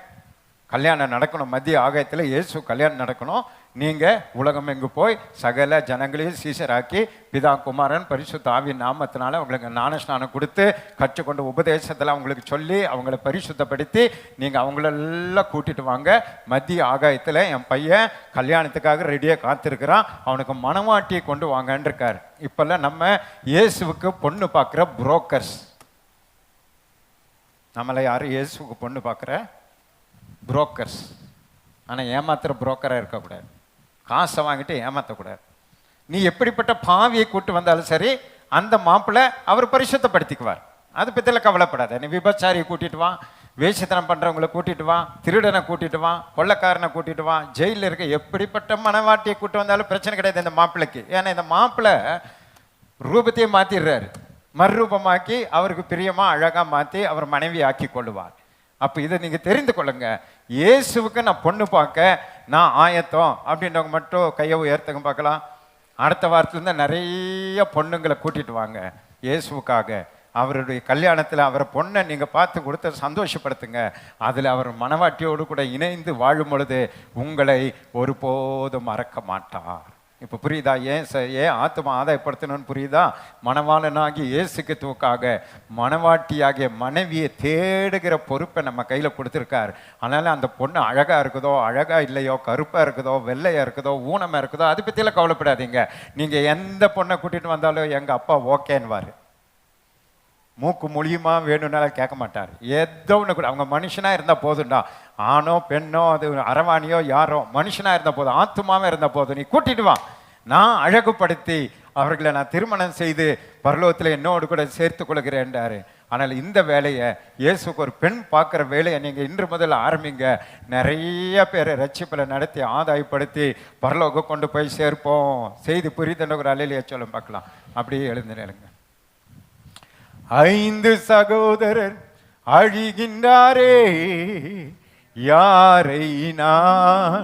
கல்யாணம் நடக்கணும், மத்திய ஆகாயத்தில் இயேசு கல்யாணம் நடக்கணும், நீங்கள் உலகம் எங்கு போய் சகல ஜனங்களையும் சீசராக்கி பிதா குமாரன் பரிசுத்த ஆவியின் நாமத்தினால அவங்களுக்கு ஞானஸ்நானம் கொடுத்து கற்றுக்கொண்ட உபதேசத்தில் அவங்களுக்கு சொல்லி அவங்கள பரிசுத்தப்படுத்தி நீங்கள் அவங்களெல்லாம் கூட்டிட்டு வாங்க, மத்திய ஆகாயத்தில் என் பையன் கல்யாணத்துக்காக ரெடியாக காத்திருக்கிறான், அவனுக்கு மனவாட்டியை கொண்டு வாங்கன்னு இருக்கார். இப்போல்லாம் நம்ம இயேசுவுக்கு பொண்ணு பார்க்குற புரோக்கர்ஸ். நம்மளை யாரும் இயேசுவுக்கு பொண்ணு பார்க்குற புரோக்கர்ஸ். ஆனால் ஏமாத்துற புரோக்கராக இருக்கக்கூடாது, காசை வாங்கிட்டு ஏமாற்றக்கூடாது. நீ எப்படிப்பட்ட பாவியை கூட்டு வந்தாலும் சரி, அந்த மாப்பிள்ளை அவர் பரிசுத்தப்படுத்திக்குவார், அது பற்றியில் கவலைப்படாத. நீ விபச்சாரியை கூட்டிட்டு வா, வேசித்தனம் பண்ணுறவங்களை கூட்டிட்டு வா, திருடனை கூட்டிட்டு வா, கொள்ளைக்காரனை கூட்டிட்டு வா, ஜெயிலில் இருக்க எப்படிப்பட்ட மனவாட்டியை கூட்டு வந்தாலும் பிரச்சனை கிடையாது இந்த மாப்பிள்ளைக்கு. ஏன்னா இந்த மாப்பிள்ளை ரூபத்தையே மாற்றிடுறாரு, மறுரூபமாக்கி அவருக்கு பிரியமாக அழகாக மாற்றி அவர் மனைவி ஆக்கி கொள்ளுவார். அப்போ இதை நீங்கள் தெரிந்து கொள்ளுங்க, இயேசுவுக்கு நான் பொண்ணு பார்க்க நான் ஆயத்தம் அப்படின்றவங்க மட்டும் கையை உயர்த்துங்க பார்க்கலாம். அடுத்த வாரத்துலேருந்து நிறைய பொண்ணுங்களை கூட்டிட்டு வாங்க இயேசுவுக்காக. அவருடைய கல்யாணத்தில் அவரை பொண்ணை நீங்கள் பார்த்து கொடுத்து சந்தோஷப்படுத்துங்க. அதில் அவர் மனவாட்டியோடு கூட இணைந்து வாழும் பொழுது உங்களை ஒருபோதும் மறக்க மாட்டார். இப்போ புரியுதா? ஏன் ஆத்மா ஆதாயப்படுத்தணும்னு புரியுதா? மணவாளனாகி இயேசுக்கு தூக்காக மணவாட்டியாகிய மனைவியை தேடுகிற பொறுப்பை நம்ம கையில் கொடுத்துருக்கார். அதனால அந்த பொண்ணு அழகாக இருக்குதோ அழகா இல்லையோ, கருப்பாக இருக்குதோ வெள்ளையாக இருக்குதோ ஊனமாக இருக்குதோ அதை பற்றியெல்லாம் கவலைப்படாதீங்க. நீங்கள் எந்த பொண்ணை கூட்டிகிட்டு வந்தாலும் எங்கள் அப்பா ஓகேன்னுவார். மூக்கு மொழியுமா வேணும்னாலும் கேட்க மாட்டார். ஏதோ ஒன்று கூட அவங்க மனுஷனாக இருந்தால் போதும்டா, ஆணோ பெண்ணோ அது அரவாணியோ யாரோ மனுஷனாக இருந்தால் போதும், ஆத்துமாவே இருந்தால் போதும், நீ கூட்டிட்டு வா, நான் அழகுபடுத்தி அவர்களை நான் திருமணம் செய்து பரலோகத்தில் என்னோடு கூட சேர்த்து கொள்கிறேன்டாரு. ஆனால் இந்த வேலையை இயேசுக்கு ஒரு பெண் பார்க்குற வேலையை நீங்கள் இன்று முதல்ல ஆரம்பிங்க. நிறைய பேரை ரட்சிப்பில் நடத்தி ஆதாயப்படுத்தி பரலோகம் கொண்டு போய் சேர்ப்போம். செய்தி புரியுதுன்ற ஒரு அலையிலேயே சொல்ல பார்க்கலாம். அப்படியே எழுந்து நிலுங்க. 5 சகோதரர் அழிகின்றாரே, யாரை நான்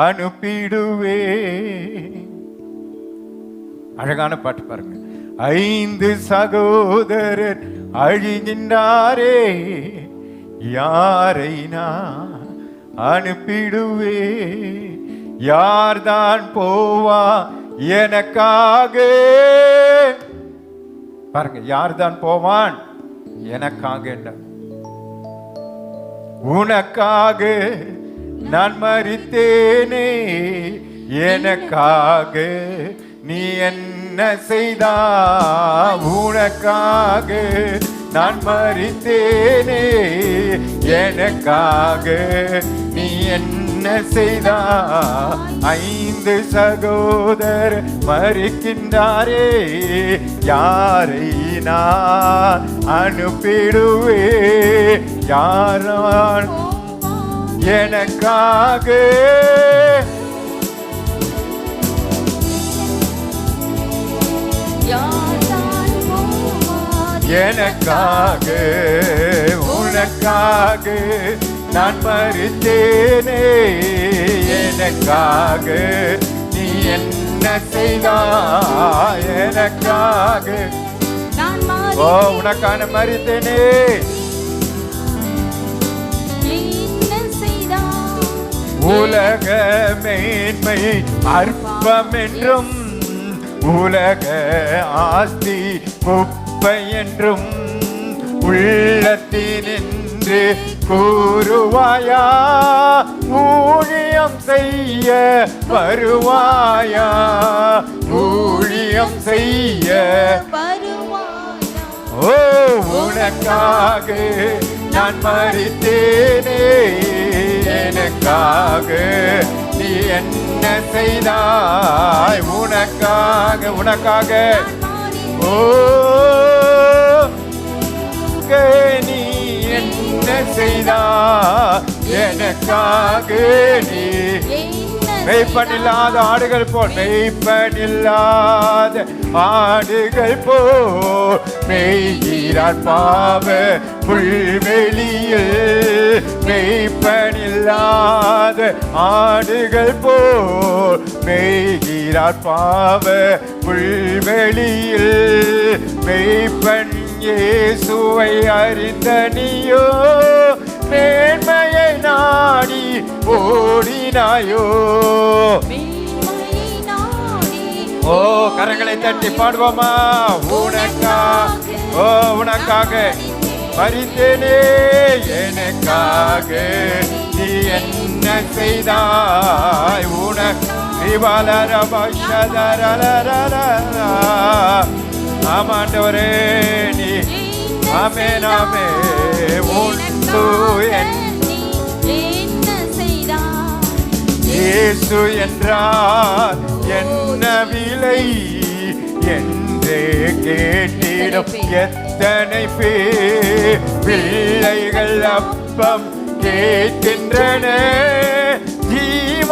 அனுப்பிடுவே. அழகான பாட்டு பாருங்க. 5 சகோதரர் அழிகின்றாரே, யாரை நான் அனுப்பிடுவே. யார்தான் போவா எனக்காக? பாருங்க, யார்தான் போவான் எனக்காக? உனக்காக நான் மரித்தேனே, எனக்காக நீ என்ன செய்தா? உனக்காக நான் மரித்தேனே, எனக்காக நீ என்ன செய்தா? 5 சகோதரர் மரிக்கின்றாரே, யாரை நான் அனுப்பிடுவே. யாரான் எனக்காக? எனக்காக உனக்காக நான் மரித்தேனே, எனக்காக நீ என்ன செய்தாய்? எனக்காக ஓ உனக்கான மரித்தேனே. உலக மேன்மை அற்பம் என்றும், உலக ஆஸ்தி குப்பை என்றும் உள்ளத்தினின்று கூறுவாயா? ஊழியம் செய்ய வருவாயா? ஊழியம் செய்ய ஓ உனக்காக நான் மரித்தேனே, எனக்காக நீ என்ன செய்தாய்? உனக்காக உனக்காக ஓ நீ என்ன செய்தாய்? எனக்காக நீ மெய்ப்பனில்லாத ஆடுகள் போல், மெய்ப்பனில்லாத ஆடுகள் போல் மெய்கிறார் பாவ புல்வெளியில். மெய்ப்பனில்லாத ஆடுகள் போல் மெய்கிறார் பாவ புல்வெளியில். மெய்ப்பன் இயேசுவை அறிந்த நீயோ மேன்மையை நாடி ஓடினாயோ. ஓ கரங்களை தட்டி பாடுவோமா. உனக்காக மரித்தேனே, எனக்காக நீ என்ன செய்தாய். ஆமாண்டவரே நீ ஆமே நாமே உண்டு இயேசு என்றால் என்ன விலை என்று கேட்டிடும் எத்தனை பிள்ளைகள் அப்பம் கேட்கின்றன. ஜீவ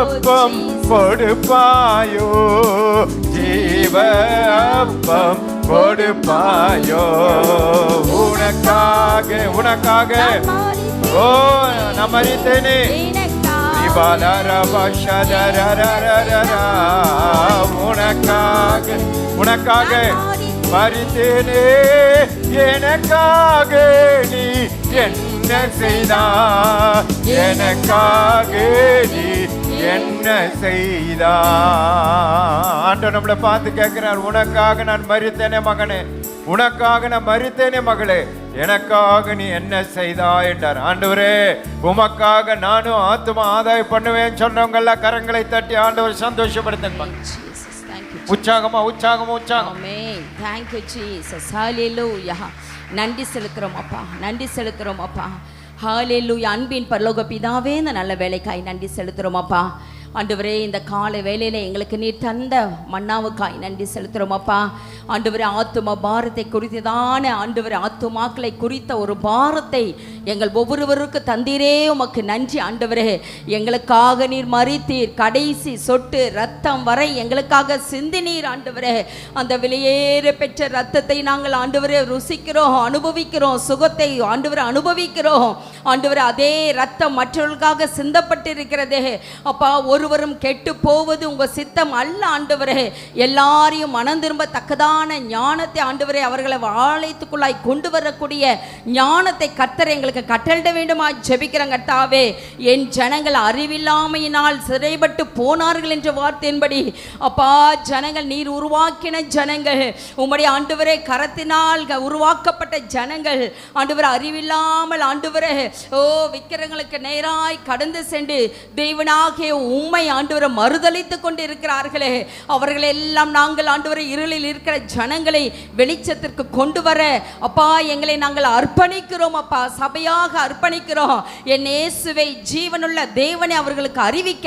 அப்பம் கொடுப்பாயோ, ஜீவ அப்பம் கொடுப்பாயோ. உனக்காக ஓ நான் மரித்தேனே. உனக்காக மரித்தேனே, எனக்காக நீ என்ன செய்தா. எனக்காக நீ என்ன செய்தா. ஆண்டவர் நம்மளை பார்த்து கேட்கிறார், உனக்காக நான் மரித்தேனே மகனே, உனக்காக நான் மரித்தேனே மகளே, எனக்காக நீ என்ன செய்தா என்றார். ஆண்டவரே உமக்காக நானும் ஆத்துமா ஆதாயம் பண்ணுவேன் சொன்னவங்க எல்லாம் கரங்களை தட்டி ஆண்டவர் சந்தோஷப்படுத்த உற்சாகமா உற்சாகமா உற்சாகம். Thank you Jesus. ஹல்லேலூயா. நன்றி செலுத்துறோம் அப்பா, நன்றி செலுத்துறோம் அப்பா. ஹல்லேலூயா. அன்பின் பரலோக பிதாவே, இந்த நல்ல வேலைக்காய் நன்றி செலுத்துறோம் அப்பா. ஆண்டவரே இந்த காலை வேளையில் எங்களுக்கு நீர் தந்த மன்னாவுக்காய் நன்றி செலுத்துகிறோம் அப்பா. ஆண்டவரே ஆத்துமா பாரத்தை குறித்துதான ஆண்டவரே ஆத்துமாக்களை குறித்த ஒரு பாரத்தை எங்கள் ஒவ்வொருவருக்கு தந்தீரே, உமக்கு நன்றி ஆண்டவரே. எங்களுக்காக நீர் மரித்தீர், கடைசி சொட்டு ரத்தம் வரை எங்களுக்காக சிந்தினீர் ஆண்டவரே. அந்த வெளியேற பெற்ற ரத்தத்தை நாங்கள் ஆண்டவரே ருசிக்கிறோம், அனுபவிக்கிறோம், சுகத்தை ஆண்டவரை அனுபவிக்கிறோம் ஆண்டவரே. அதே ரத்தம் மற்றவர்களுக்காக சிந்தப்பட்டிருக்கிறதே அப்பா. ஒருவரும் கெட்டு போவது உங்க சித்தம் அல்ல ஆண்டவரே. எல்லாரையும் மனம் திரும்ப தக்கதான ஞானத்தை ஆண்டவரே, அவர்களை ஆலயத்துக்குள்ளாய் கொண்டு வரக்கூடிய ஞானத்தை கர்த்தர் எங்களுக்கு கட்டளிட வேண்டுமா ஜெபிக்கிறேன் கர்த்தாவே. என் ஜனங்கள் அறிவில்லாமையினால் சிறைப்பட்டு போனார்கள் என்ற வார்த்தையின்படி அப்பா, ஜனங்கள் நீர் உருவாக்கின ஜனங்கள், உம்முடைய ஆண்டவரே கரத்தினால் உருவாக்கப்பட்ட ஜனங்கள் ஆண்டவரே, அறிவில்லாமல் ஆண்டவரே ஓ விக்கிரங்களுக்கு நேராய் கடந்து சென்று தேவனாகிய உம்மை ஆண்டவரை மறுதலித்து கொண்டு இருக்கிறார்களே, அவர்கள் எல்லாம் நாங்கள் ஆண்டவரை இருளில் இருக்கிற ஜனங்களை வெளிச்சத்திற்கு கொண்டு வர அப்பா எங்களை நாங்கள் அர்ப்பணிக்கிறோம் அப்பா. சபையாக அர்ப்பணிக்கிறோம். என் இயேசுவை ஜீவனுள்ள தேவனை அவர்களுக்கு அறிவிக்க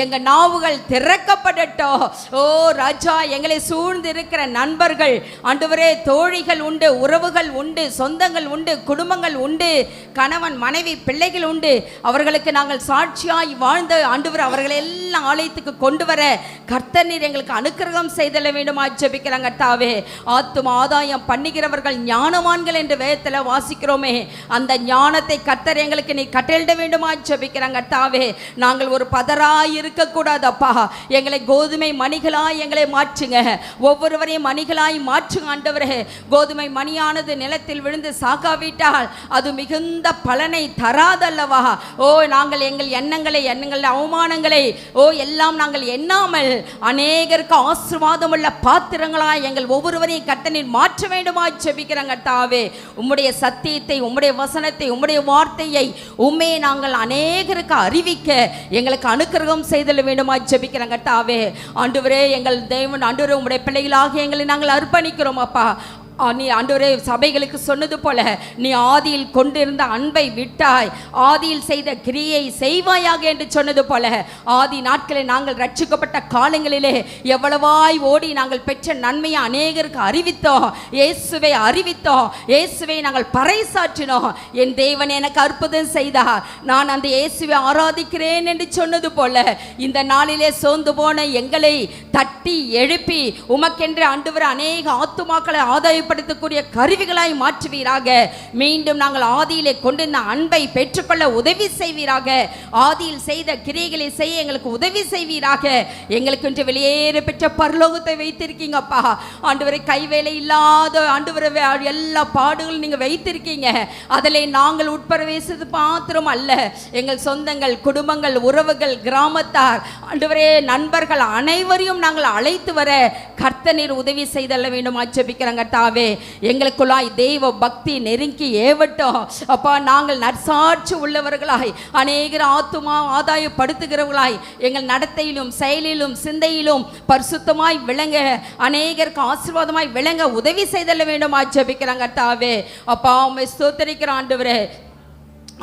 எங்க நாவுகள் திறக்கப்படட்டும். ஓ ராஜா, எங்களை சூழ்ந்து இருக்கிற நண்பர்கள் ஆண்டவரே, தோழிகள் உண்டு, உறவுகள் உண்டு, சொந்தங்கள் உண்டு, குடும்பங்கள் உண்டு, கணவன் மனைவி பிள்ளைகள் உண்டு. அவர்களுக்கு நாங்கள் சாட்சியாய் வாழ்ந்த ஆண்டவர் அவர்களை எல்லாம் ஆலயத்துக்கு கொண்டு வர கர்த்தர் நீர் எங்களுக்கு அனுக்கிரகம் செய்தல வேண்டுமா ஜெபிக்கிறாங்க கர்த்தாவே. ஆத்தும ஆதாயம் பண்ணுகிறவர்கள் ஞானவான்கள் என்று வேதத்துல வாசிக்கிறோமே, அந்த ஞானத்தை கர்த்தர் எங்களுக்கு நீ கட்டளிட வேண்டுமா ஜெபிக்கிறாங்க கர்த்தாவே. நாங்கள் ஒரு பதராய் இருக்க கூடாது அப்பா. எங்களை கோதுமை மணிகளாய் எங்களை மாற்றுங்க, ஒவ்வொருவரையும் மணிகளாய் மாற்றுங்க ஆண்டவரே. கோதுமை மணியானது நிலத்தில் விழுந்து சாகாவிட்டால் அது மிகுந்த பலனை தராதல்லவா. ஓ நாங்கள் எங்கள் எண்ணங்கள் அவமானங்களை ஓ எல்லாம் நாங்கள் எண்ணாமல் அநேகருக்கு ஆசீர்வாதம் உள்ள பாத்திரங்களாய் எங்கள் ஒவ்வொருவரையும் கர்த்தர் மாற்ற வேண்டுமா ஜெபிக்கிறேன் கர்த்தாவே. உம்முடைய சத்தியத்தை, உம்முடைய வசனத்தை, உம்முடைய வார்த்தையை உம்மே நாங்கள் அநேகருக்கு அறிவிக்க எங்களுக்கு அனுக்கிரகம் செய்தல் வேண்டுமா ஜெபிக்கிறேன் கர்த்தாவே. ஆண்டவரே எங்கள் தேவன் ஆண்டவரே, உம்முடைய பிள்ளைகளாக எங்களை நாங்கள் அர்ப்பணிக்கிறோம் அப்பா. நீ ஆண்டவரே சபைகளுக்கு சொன்னது போல நீ ஆதியில் கொண்டிருந்த அன்பை விட்டாய், ஆதியில் செய்த கிரியை செய்வாயாக என்று சொன்னது போல ஆதி நாட்களில் நாங்கள் ரட்சிக்கப்பட்ட காலங்களிலே எவ்வளவாய் ஓடி நாங்கள் பெற்ற நன்மையை அநேகருக்கு அறிவித்தோம், இயேசுவை அறிவித்தோம், இயேசுவை நாங்கள் பறைசாற்றினோம். என் தேவன் எனக்கு அற்புதம் செய்தார், நான் அந்த இயேசுவை ஆராதிக்கிறேன் என்று சொன்னது போல இந்த நாளிலே சோர்ந்து போன எங்களை தட்டி எழுப்பி உமக்கென்று ஆண்டவர் அநேக ஆத்துமாக்களை ஆதாய செயல்படுத்தக்கூடிய கருவிகளாய் மாற்றுவீராக. மீண்டும் நாங்கள் ஆதியிலே கொண்டிருந்த அன்பை பெற்றுக்கொள்ள உதவி செய்வீராக. ஆதியில் செய்த கிரியைகளை செய்ய எங்களுக்கு உதவி செய்வீராக. எங்களுக்கு இன்று வெளியேற பெற்ற பரலோகத்தை வைத்திருக்கீங்கப்பா. ஆண்டவரை கைவேலை இல்லாத ஆண்டவரை எல்லா பாடுகளும் நீங்க வைத்திருக்கீங்க. அதிலே நாங்கள் உட்பிரவேசது மாத்திரம் அல்ல, எங்கள் சொந்தங்கள், குடும்பங்கள், உறவுகள், கிராமத்தார், ஆண்டவரே நண்பர்கள் அனைவரையும் நாங்கள் அழைத்து வர கர்த்தர் நீர் உதவி செய்தல்ல வேண்டும் ஆட்சேபிக்கிறாங்க. தாவே எங்களுக்குள்ளாய் தெய்வ பக்தி நெருங்கி ஏவட்டும் அப்பா. நாங்கள் நற்சாட்சி உள்ளவர்களாய் அநேகர் ஆத்துமா ஆதாயப்படுத்துகிறவர்களாய் எங்கள் நடத்தையிலும் செயலிலும் சிந்தையிலும் பரிசுத்தமாய் விளங்க, அநேகருக்கு ஆசீர்வாதமாய் விளங்க உதவி செய்தல்ல வேண்டும் ஆட்சேபிக்கிறாங்க. தாவே அப்பா உம்மை ஸ்தோத்திரிக்கிற ஆண்டவரே,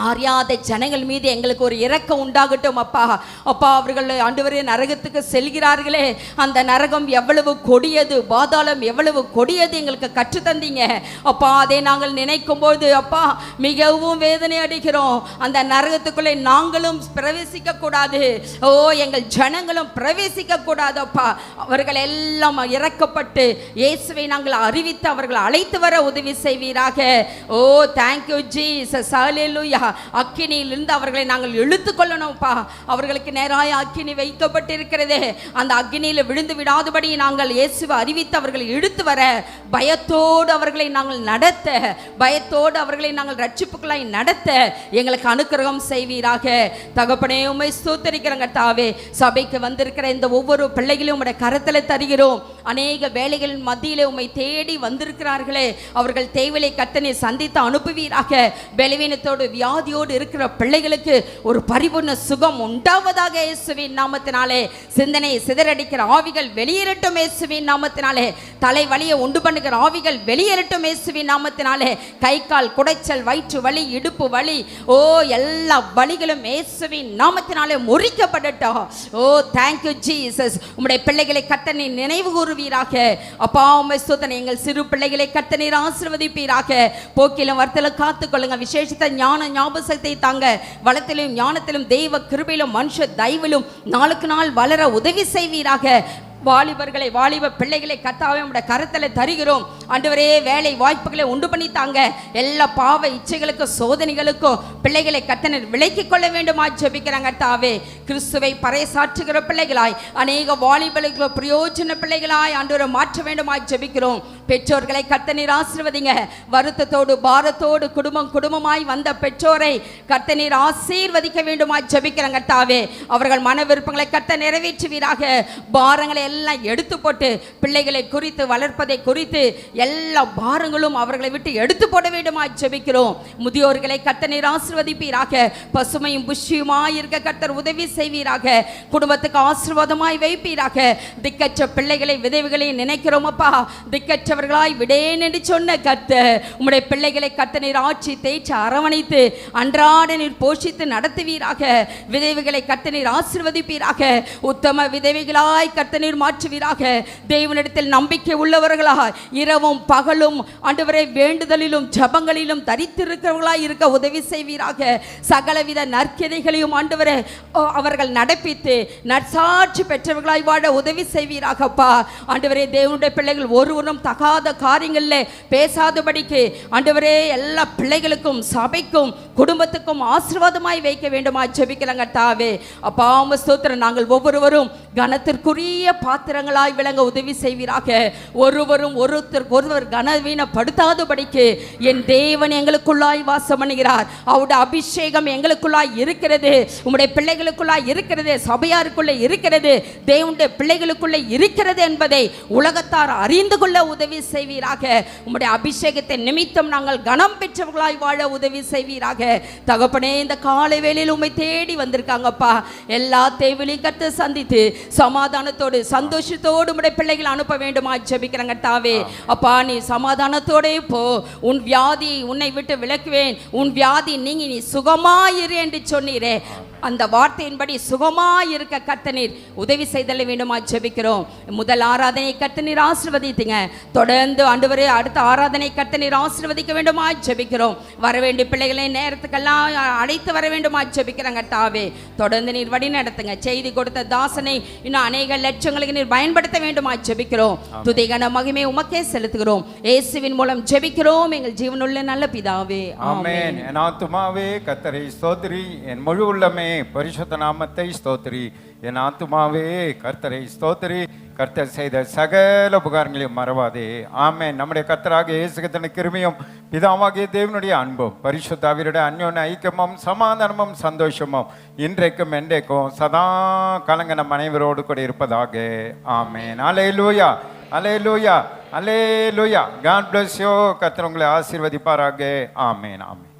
அறியாத ஜனங்கள் மீது எங்களுக்கு ஒரு இரக்கம் உண்டாகட்டும் அப்பா. அப்பா அவர்கள் ஆண்டவரே நரகத்துக்கு செல்கிறார்களே, அந்த நரகம் எவ்வளவு கொடியது, பாதாளம் எவ்வளவு கொடியது எங்களுக்கு கற்றுத்தந்தீங்க அப்பா. அதை நாங்கள் நினைக்கும் போது அப்பா மிகவும் வேதனை அடைகிறோம். அந்த நரகத்துக்குள்ளே நாங்களும் பிரவேசிக்க கூடாது, ஓ எங்கள் ஜனங்களும் பிரவேசிக்க கூடாது அப்பா. அவர்கள் எல்லாம் இறக்கப்பட்டு இயேசுவை நாங்கள் அறிவித்து அவர்கள் அழைத்து வர உதவி செய்வீராக. ஓ தேங்க்யூ ஜீசஸ், ஹல்லேலூயா. அக்கினியிலிருந்து அவர்களை நாங்கள் இழுத்து கொள்ளணும்ப்பா. அவர்களுக்கு நேராய அக்கினி வைக்கப்பட்டிருக்கிறதே, அந்த அக்கினியில் விழுந்து விடாதபடி நாங்கள் இயேசுவை அறிவித்து அவர்களை இழுத்து வர, பயத்தோடு அவர்களை நாங்கள் நடத்த, பயத்தோடு அவர்களை நாங்கள் ரட்சிப்புகளாய் நடத்த எங்களுக்கு அனுக்கிரகம் செய்வீராக. தகப்பனே உம்மை ஸ்தோத்திரிக்கிறோம் கர்த்தாவே. சபைக்கு வந்திருக்கிற இந்த ஒவ்வொரு பிள்ளைகளையும் உம்முடைய கரத்தில் தருகிறோம். அநேக வேலைகளின் மத்தியிலே உம்மை தேடி வந்திருக்கிறார்களே, அவர்கள் தேவையை கர்த்தனை சந்தித்து அனுப்புவீராக. பலவீனத்தோடு வியாதியோடு இருக்கிற பிள்ளைகளுக்கு ஒரு பரிபூர்ண சுகம் உண்டாவதாக இயேசுவின் நாமத்தினாலே. சிந்தனை சிதறடிக்கிற ஆவிகள் வெளியேறட்டும் இயேசுவின் நாமத்தினாலே. தலை வலியை உண்டு பண்ணுகிற ஆவிகள் வெளியேறட்டும் இயேசுவின் நாமத்தினாலே. கை கால் குடைச்சல், வயிற்று வலி, இடுப்பு வலி, ஓ எல்லா வலிகளும் இயேசுவின் நாமத்தினாலே முறிக்கப்படட்டும். ஓ தேங்க்யூ ஜீசஸ். உம்முடைய பிள்ளைகளை கர்த்தனை நினைவு கூறுவீராக அப்பா. உம்மை ஸ்தோத்திரம். எங்கள் சிறு பிள்ளைகளை கர்த்தனை ஆசீர்வதிப்பீராக. போக்கிலும் வரத்திலும் காத்துக்கொள்ளுங்க. விசேஷித்த ஞான ஞாபகத்தை தாங்க. வளத்திலும் ஞானத்திலும் தெய்வ கிருபையிலும் மனுஷ தயவிலும் நாளுக்கு நாள் வளர உதவி செய்வீராக. வாலிபர்களை, வாலிப பிள்ளைகளை கர்த்தாவே உம்முடைய கரத்தில் தருகிறோம். ஆண்டவரே வேலை வாய்ப்புகளை உண்டு பண்ணி தாங்க. எல்லா பாவ இச்சைகளுக்கும் சோதனைகளுக்கும் பிள்ளைகளை கர்த்தர் விலக்கிக் கொள்ள வேண்டுமா ஜெபிக்கிறாங்க கர்த்தாவே. கிறிஸ்துவை பறைசாற்றுகிற பிள்ளைகளாய், அநேக வாலிபர்களுக்கு பிரயோஜன பிள்ளைகளாய் ஆண்டவரை மாற்ற வேண்டுமா ஜெபிக்கிறோம். பெற்றோர்களை கர்த்தர் ஆசீர்வதிங்க. வருத்தத்தோடு பாரத்தோடு குடும்பமாய் வந்த பெற்றோரை கர்த்தர் ஆசீர்வதிக்க வேண்டுமா ஜெபிக்கிறாங்க கர்த்தாவே. அவர்கள் மன விருப்பங்களை கர்த்தர் நிறைவேற்றுவீராக. பாரங்களை எல்லாம் எடுத்து போட்டு பிள்ளைகளை குறித்து வளர்ப்பதை குறித்து எல்லா பாரங்களும் அவர்களை விட்டு எடுத்து போட வேண்டுமா ஜெபிக்கிறோம். முதியோர்களை கர்த்தர் ஆசீர்வதிப்பீராக. பசுமையும் புஷ்டியுமாய் இருக்க கர்த்தர் உதவி செய்வீராக. குடும்பத்துக்கு ஆசீர்வாதமாய் வைப்பீராக. திக்கற்ற பிள்ளைகளை, விதவைகளை நினைக்கிறோம் அப்பா. திக்கற்றவர்களாய் விடேன் என்று சொன்ன கர்த்தர் உம்முடைய பிள்ளைகளை கர்த்தர் ஆட்சி தேய்ச்சி அரவணைத்து அன்றாட நீர் போஷித்து நடத்துவீராக. விதவைகளை கர்த்தர் ஆசீர்வதிப்பீராக. உத்தம விதவைகளாய் கர்த்தர் மாற்றுவீராக. தேவனிடத்தில் நம்பிக்கை உள்ளவர்களாய் இரவும் பகலும் ஆண்டவரே வேண்டுதலிலும் ஜபங்களிலும் தரித்திருக்கிறவர்களாய் இருக்க உதவி செய்வீராக. சகலவித நற்கிரைகளையும் ஆண்டவரே அவர்கள் நடப்பித்து நற்சாட்சி பெற்றவர்களாய் வாழ உதவி செய்வீராகப்பா. ஆண்டவரே தேவனுடைய பிள்ளைகள் ஒருவரும் தகாத காரியங்களில் பேசாதபடிக்கு ஆண்டவரே எல்லா பிள்ளைகளுக்கும் சபைக்கும் குடும்பத்துக்கும் ஆசீர்வாதமாய் வைக்க வேண்டுமா ஜெபிக்கிறாங்க தாவே. அப்பா உம்மை ஸ்தோத்திரம். நாங்கள் ஒவ்வொருவரும் கனத்திற்குரிய பாத்திரங்களாய் விளங்க உதவி செய்வீராக. ஒருவரும் ஒருவர் கனவீனப்படுத்தாதபடிக்கு என் தேவன் எங்களுக்குள்ளாய் வாசம் பண்ணுகிறார். அவருடைய அபிஷேகம் எங்களுக்குள்ளாய் இருக்கிறது, உம்முடைய பிள்ளைகளுக்குள்ளாய் இருக்கிறது, சபையாருக்குள்ளே இருக்கிறது, தேவனுடைய பிள்ளைகளுக்குள்ளே இருக்கிறது என்பதை உலகத்தார் அறிந்து கொள்ள உதவி செய்வீராக. உம்முடைய அபிஷேகத்தை நிமித்தம் நாங்கள் கனம் பெற்றவர்களாய் வாழ உதவி செய்வீராக. தகப்பனே இந்த காலை வேளையில் உம்மை தேடி வந்திருக்காங்கப்பா. எல்லா தேவையிலையும் கர்த்தர் சந்தித்து சமாதானத்தோடு சந்தோஷத்தோடு உம்முடைய பிள்ளைகள் அனுப்ப வேண்டுமா ஜெபிக்கிறாங்க தாவே. அப்பா நீ சமாதானத்தோடே போ, உன் வியாதி உன்னை விட்டு விலக்குவேன், உன் வியாதி நீங்கி நீ சுகமாயிரு என்று சொன்னீரே. அந்த வார்த்தையின்படி சுகமாய் இருக்க கர்த்தர் உதவி செய்தல வேண்டுமா ஜெபிக்கிறோம். முதல் ஆராதனை கர்த்தர் ஆசீர்வதித்தீங்க, தொடர்ந்து ஆண்டவரே அடுத்த ஆராதனை கர்த்தர் ஆசீர்வதிக்க வேண்டுமா ஜெபிக்கிறோம். வர வேண்டிய பிள்ளைகளை நேரத்துக்கெல்லாம் அழைத்து வர வேண்டுமா ஜெபிக்கிறேன் கர்த்தாவே. தொடர்ந்து நீர் வழி நடத்துங்க. செய்தி கொடுத்த தாசனை இன்னும் அநேக லட்சங்களுக்கு நீர் பயன்படுத்த வேண்டுமா ஜெபிக்கிறோம். துதிகன மகிமை உமக்கே செலுத்துகிறோம். இயேசுவின் மூலம் ஜெபிக்கிறோம் எங்கள் ஜீவனுள்ள நல்ல பிதாவே, ஆமென். என் ஆத்துமாவே கர்த்தரை ஸ்தோத்திரி, என் முழு உள்ளமே பரிசுத்த நாமத்தை ஸ்தோத்திரி. என் ஆத்துமாவே கர்த்தரை ஸ்தோத்திரி, கர்த்தர் செய்த சகல உபகாரங்களையும் மறவாதே. ஆமென். நம்முடைய கர்த்தராகிய இயேசு கிறிஸ்துவின் கிருபையும் பிதாவாகிய தேவனுடைய அன்பும் பரிசுத்த ஆவியுடைய அன்யோன்ய ஐக்கியமும் சமாதானமும் சந்தோஷமும் இன்றைக்கும் என்றைக்கும் சதா காலங்க நம் அனைவரோடு கூட இருப்பதாக. ஆமென். அல்லேலூயா, அல்லேலூயா, அல்லேலூயா. God bless you. கர்த்தர் உங்களை ஆசீர்வதிப்பாராக. ஆமென், ஆமென்.